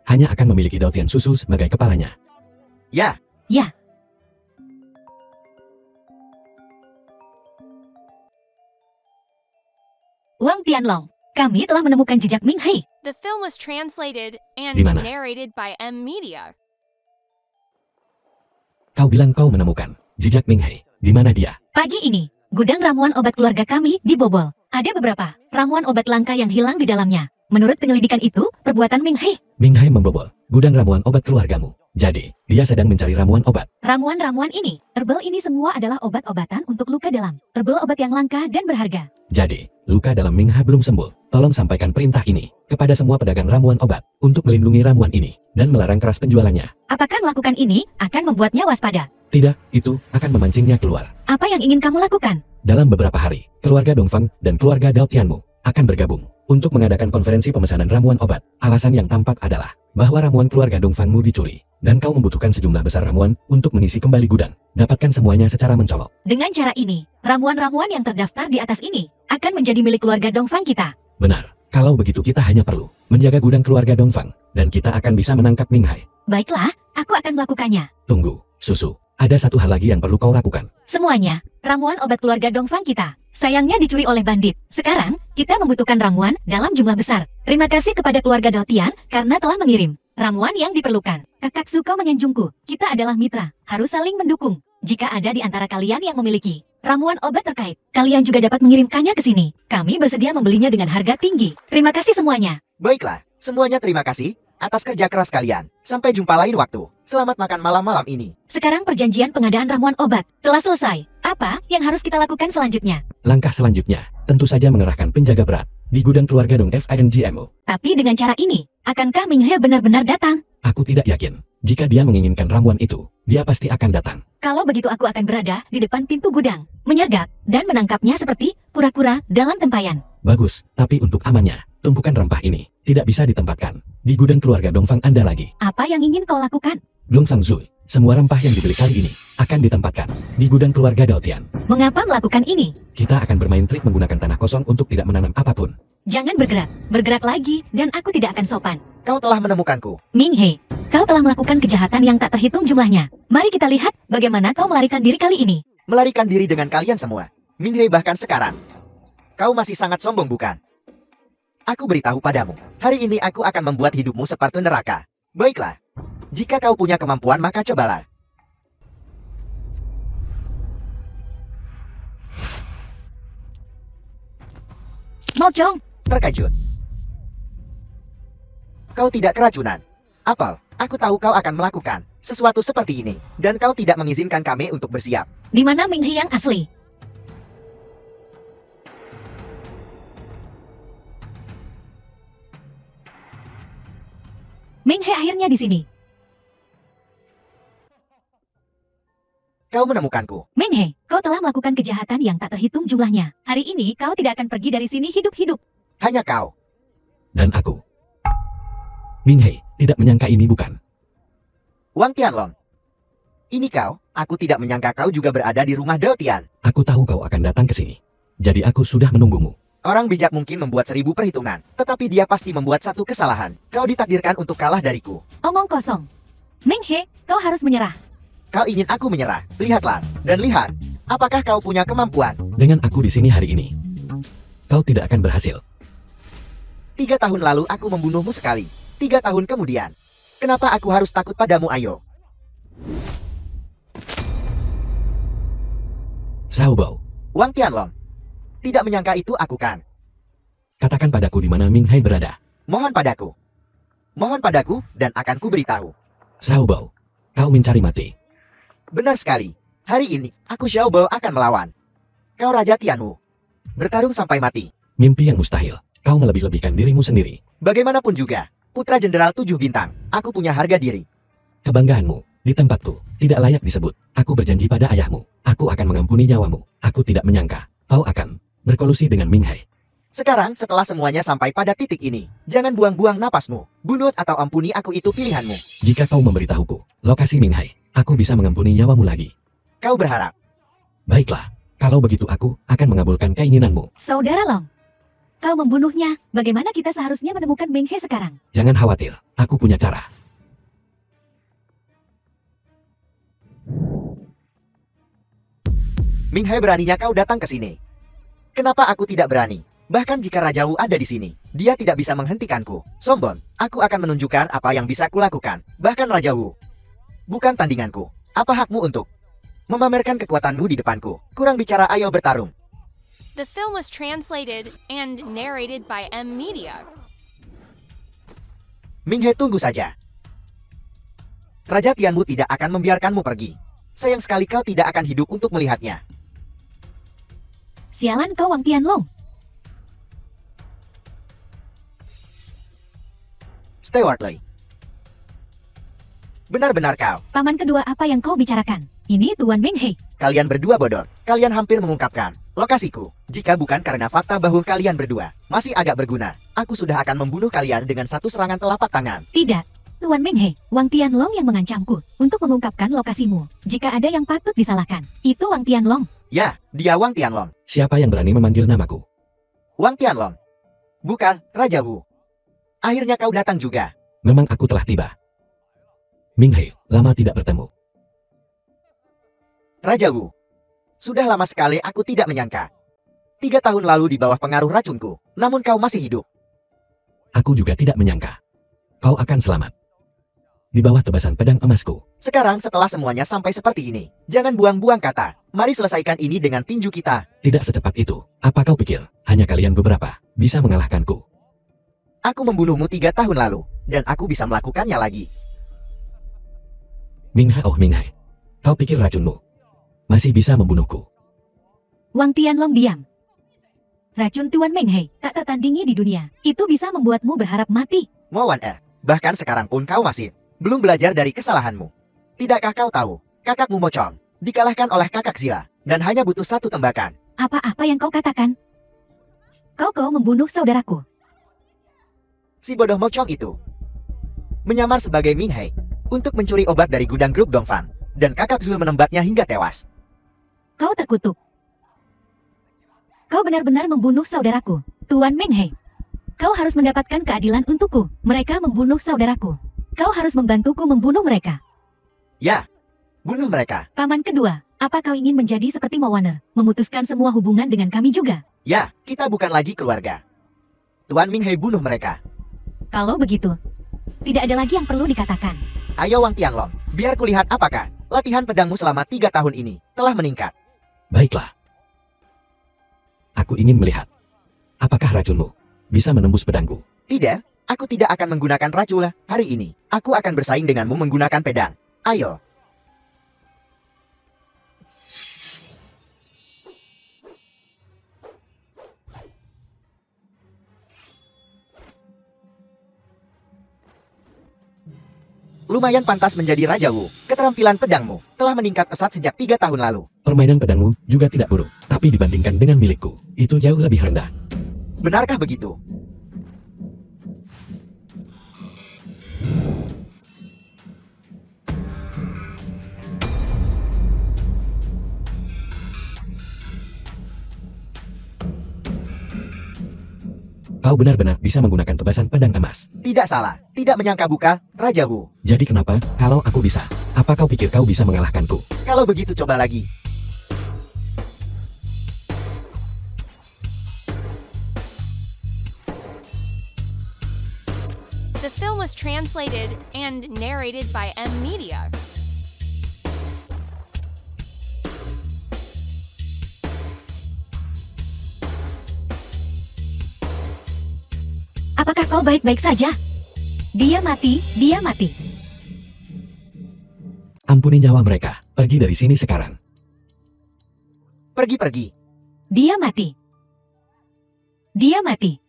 A: hanya akan memiliki Dao Tian Susu sebagai kepalanya.
B: Ya,
D: Ya, Wang Tianlong, kami telah menemukan jejak Ming Hei.
C: The film was translated and
A: Di mana?
C: narrated by M Media.
A: Kau bilang kau menemukan jejak Ming Hei. Di mana dia?
D: Pagi ini, gudang ramuan obat keluarga kami dibobol. Ada beberapa ramuan obat langka yang hilang di dalamnya. Menurut penyelidikan itu, perbuatan Ming Hei.
A: Ming Hei membobol gudang ramuan obat keluargamu. Jadi, dia sedang mencari ramuan obat.
D: Ramuan-ramuan ini, herbal ini semua adalah obat-obatan untuk luka dalam. Herbal obat yang langka dan berharga.
A: Jadi, luka dalam Ming Hei belum sembuh. Tolong sampaikan perintah ini kepada semua pedagang ramuan obat untuk melindungi ramuan ini dan melarang keras penjualannya.
D: Apakah melakukan ini akan membuatnya waspada?
A: Tidak, itu akan memancingnya keluar.
D: Apa yang ingin kamu lakukan?
A: Dalam beberapa hari, keluarga Dongfang dan keluarga Dao Tianmu akan bergabung untuk mengadakan konferensi pemesanan ramuan obat. Alasan yang tampak adalah bahwa ramuan keluarga Dongfangmu dicuri dan kau membutuhkan sejumlah besar ramuan untuk mengisi kembali gudang. Dapatkan semuanya secara mencolok.
D: Dengan cara ini, ramuan-ramuan yang terdaftar di atas ini akan menjadi milik keluarga Dongfang kita.
A: Benar. Kalau begitu kita hanya perlu menjaga gudang keluarga Dongfang dan kita akan bisa menangkap Ming Hei.
D: Baiklah, aku akan melakukannya.
A: Tunggu, Susu. Ada satu hal lagi yang perlu kau lakukan.
D: Semuanya, ramuan obat keluarga Dongfang kita. Sayangnya dicuri oleh bandit. Sekarang, kita membutuhkan ramuan dalam jumlah besar. Terima kasih kepada keluarga Dao Tian karena telah mengirim ramuan yang diperlukan. Kakak Suko menyanjungku. Kita adalah mitra, harus saling mendukung. Jika ada di antara kalian yang memiliki ramuan obat terkait, kalian juga dapat mengirimkannya ke sini. Kami bersedia membelinya dengan harga tinggi. Terima kasih semuanya.
B: baiklah. Semuanya terima kasih atas kerja keras kalian. Sampai jumpa lain waktu. Selamat makan malam-malam ini.
D: Sekarang perjanjian pengadaan ramuan obat telah selesai. Apa yang harus kita lakukan selanjutnya?
A: Langkah selanjutnya, tentu saja mengerahkan penjaga berat di gudang keluarga Dong FINGMO.
D: Tapi dengan cara ini, akankah Ming He benar-benar datang?
A: Aku tidak yakin. Jika dia menginginkan ramuan itu, dia pasti akan datang.
D: Kalau begitu aku akan berada di depan pintu gudang, menyergap, dan menangkapnya seperti kura-kura dalam tempayan.
A: Bagus, tapi untuk amannya, tumpukan rempah ini tidak bisa ditempatkan di gudang keluarga Dongfang Anda lagi.
D: Apa yang ingin kau lakukan?
A: Dongfang Zui, semua rempah yang dibeli kali ini akan ditempatkan di gudang keluarga Dao Tian.
D: Mengapa melakukan ini?
A: Kita akan bermain trik menggunakan tanah kosong untuk tidak menanam apapun.
D: Jangan bergerak lagi, dan aku tidak akan sopan.
B: Kau telah menemukanku.
D: Ming He, kau telah melakukan kejahatan yang tak terhitung jumlahnya. Mari kita lihat bagaimana kau melarikan diri kali ini.
B: Melarikan diri dengan kalian semua. Ming Hei bahkan sekarang. Kau masih sangat sombong bukan? Aku beritahu padamu, hari ini aku akan membuat hidupmu seperti neraka. Baiklah. Jika kau punya kemampuan maka cobalah.
D: Mojong,
B: Terkejut. Kau tidak keracunan. Apel, aku tahu kau akan melakukan sesuatu seperti ini. Dan kau tidak mengizinkan kami untuk bersiap.
D: di mana Ming He yang asli? Ming He akhirnya di sini.
B: Kau menemukanku.
D: Ming He, kau telah melakukan kejahatan yang tak terhitung jumlahnya. Hari ini kau tidak akan pergi dari sini hidup-hidup.
B: Hanya kau.
A: Dan aku. Ming Hei tidak menyangka ini bukan?
B: Wang Tianlong. Ini kau, aku tidak menyangka kau juga berada di rumah Dao Tian.
A: Aku tahu kau akan datang ke sini. Jadi aku sudah menunggumu.
B: Orang bijak mungkin membuat 1000 perhitungan, tetapi dia pasti membuat satu kesalahan. Kau ditakdirkan untuk kalah dariku.
D: Omong kosong. Meng He, kau harus menyerah.
B: Kau ingin aku menyerah. Lihatlah, dan lihat. Apakah kau punya kemampuan?
A: Dengan aku di sini hari ini, kau tidak akan berhasil.
B: 3 tahun lalu aku membunuhmu sekali. 3 tahun kemudian. Kenapa aku harus takut padamu, ayo?
A: Xiao Bao,
B: Wang Tianlong. Tidak menyangka itu aku kan.
A: katakan padaku di mana Ming Hai berada.
B: Mohon padaku. Mohon padaku, dan akan ku beritahu.
A: Xiao Bao, kau mencari mati.
B: Benar sekali. Hari ini, aku Xiao Bao akan melawan. Kau Raja Tianwu. Bertarung sampai mati.
A: Mimpi yang mustahil. Kau melebih-lebihkan dirimu sendiri.
B: Bagaimanapun juga, Putra Jenderal 7 bintang. Aku punya harga diri.
A: Kebanggaanmu, di tempatku, tidak layak disebut. Aku berjanji pada ayahmu. Aku akan mengampuni nyawamu. Aku tidak menyangka, kau akan berkolusi dengan Ming Hai.
B: Sekarang, setelah semuanya sampai pada titik ini, jangan buang-buang napasmu. Bunuh atau ampuni aku, itu pilihanmu.
A: Jika kau memberitahuku lokasi Ming Hai, aku bisa mengampuni nyawamu lagi.
B: Kau berharap.
A: Baiklah, kalau begitu aku akan mengabulkan keinginanmu.
D: Saudara Long. Kau membunuhnya. Bagaimana kita seharusnya menemukan Meng He sekarang?
A: Jangan khawatir, aku punya cara.
B: Ming Hai, beraninya kau datang ke sini. Kenapa aku tidak berani? Bahkan jika Raja Wu ada di sini, dia tidak bisa menghentikanku. Sombong, aku akan menunjukkan apa yang bisa kulakukan. Bahkan Raja Wu bukan tandinganku. Apa hakmu untuk memamerkan kekuatanmu di depanku? Kurang bicara, ayo bertarung.
C: The film was translated and narrated by M Media.
B: Ming Hai, tunggu saja. Raja Tianwu tidak akan membiarkanmu pergi. Sayang sekali kau tidak akan hidup untuk melihatnya.
D: Sialan kau Wang Tianlong.
B: Stewardly. Benar-benar kau.
D: Paman kedua, apa yang kau bicarakan? Ini Tuan Meng He.
B: Kalian berdua bodoh. Kalian hampir mengungkapkan lokasiku. Jika bukan karena fakta bahwa kalian berdua masih agak berguna, aku sudah akan membunuh kalian dengan satu serangan telapak tangan.
D: Tidak. Tuan Meng He, Wang Tianlong yang mengancamku untuk mengungkapkan lokasimu. Jika ada yang patut disalahkan, itu Wang Tianlong.
B: Ya, dia Wang Tianlong.
A: Siapa yang berani memanggil namaku?
B: Wang Tianlong. Bukan, Raja Wu. Akhirnya kau datang juga.
A: Memang aku telah tiba. Ming Hai, lama tidak bertemu.
B: Raja Wu. Sudah lama sekali aku tidak menyangka. 3 tahun lalu di bawah pengaruh racunku, namun kau masih hidup.
A: Aku juga tidak menyangka kau akan selamat di bawah tebasan pedang emasku.
B: Sekarang setelah semuanya sampai seperti ini, jangan buang-buang kata. Mari selesaikan ini dengan tinju kita.
A: Tidak secepat itu. Apa kau pikir hanya kalian beberapa bisa mengalahkanku?
B: Aku membunuhmu 3 tahun lalu, dan aku bisa melakukannya lagi.
A: Ming Hai, oh Ming Hai, kau pikir racunmu masih bisa membunuhku?
D: Wang Tianlong diam. Racun Tuan Meng He tak tertandingi di dunia. Itu bisa membuatmu berharap mati.
B: Mo Wan Er, bahkan sekarang pun kau masih belum belajar dari kesalahanmu. Tidakkah kau tahu, kakakmu Mo Chong dikalahkan oleh kakak Zila, dan hanya butuh 1 tembakan.
D: Apa-apa yang kau katakan? Kau membunuh saudaraku.
B: Si bodoh Mo Chong itu menyamar sebagai Ming Hai untuk mencuri obat dari gudang grup Dongfang, dan kakak Zul menembaknya hingga tewas.
D: Kau terkutuk. Kau benar-benar membunuh saudaraku, Tuan Meng He. Kau harus mendapatkan keadilan untukku. Mereka membunuh saudaraku. Kau harus membantuku membunuh mereka.
B: Ya, bunuh mereka.
D: Paman kedua, apa kau ingin menjadi seperti Mawaner, memutuskan semua hubungan dengan kami juga?
B: Ya, kita bukan lagi keluarga. Tuan Ming Hai, bunuh mereka.
D: Kalau begitu, tidak ada lagi yang perlu dikatakan.
B: Ayo Wang Tianlong, biar kulihat apakah latihan pedangmu selama 3 tahun ini telah meningkat.
A: Baiklah. Aku ingin melihat apakah racunmu bisa menembus pedangku.
B: Tidak, aku tidak akan menggunakan racun hari ini. Aku akan bersaing denganmu menggunakan pedang. Ayo. Lumayan pantas menjadi Raja Wu. Keterampilan pedangmu telah meningkat pesat sejak 3 tahun lalu.
A: Permainan pedangmu juga tidak buruk, tapi dibandingkan dengan milikku, itu jauh lebih rendah.
B: Benarkah begitu?
A: Kau benar-benar bisa menggunakan tebasan pedang emas.
B: Tidak salah, tidak menyangka buka, Raja Wu.
A: Jadi kenapa, kalau aku bisa? Apa kau pikir kau bisa mengalahkanku?
B: Kalau begitu coba lagi.
C: The film was translated and narrated by M Media.
D: Apakah kau baik-baik saja? Dia mati, dia mati.
A: Ampuni nyawa mereka. Pergi dari sini sekarang.
B: Pergi-pergi.
D: Dia mati. Dia mati.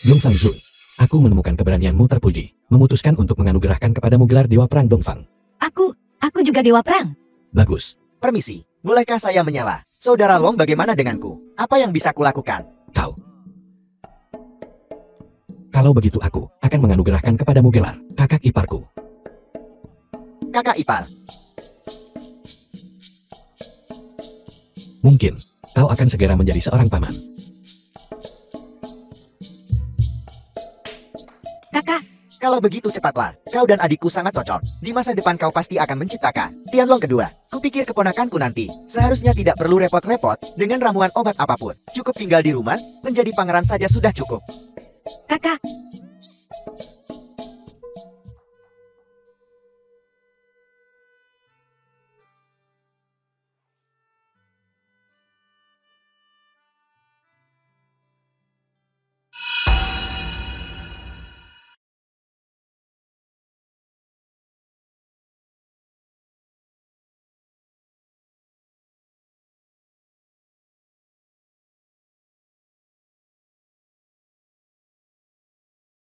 A: Dongfang Zhu. Aku menemukan keberanianmu terpuji. Memutuskan untuk menganugerahkan kepadamu gelar Dewa Perang Dongfang.
D: Aku juga Dewa Perang.
A: Bagus.
B: Permisi, bolehkah saya menyala? Saudara Long, bagaimana denganku? Apa yang bisa kulakukan?
A: Kau. Kalau begitu aku akan menganugerahkan kepadamu gelar kakak iparku.
B: Kakak ipar.
A: Mungkin kau akan segera menjadi seorang paman.
D: Kakak,
B: Kalau begitu cepatlah, kau dan adikku sangat cocok. Di masa depan kau pasti akan menciptakan Tianlong kedua. Kupikir keponakanku nanti seharusnya tidak perlu repot-repot dengan ramuan obat apapun. Cukup tinggal di rumah, menjadi pangeran saja sudah cukup.
D: kakak,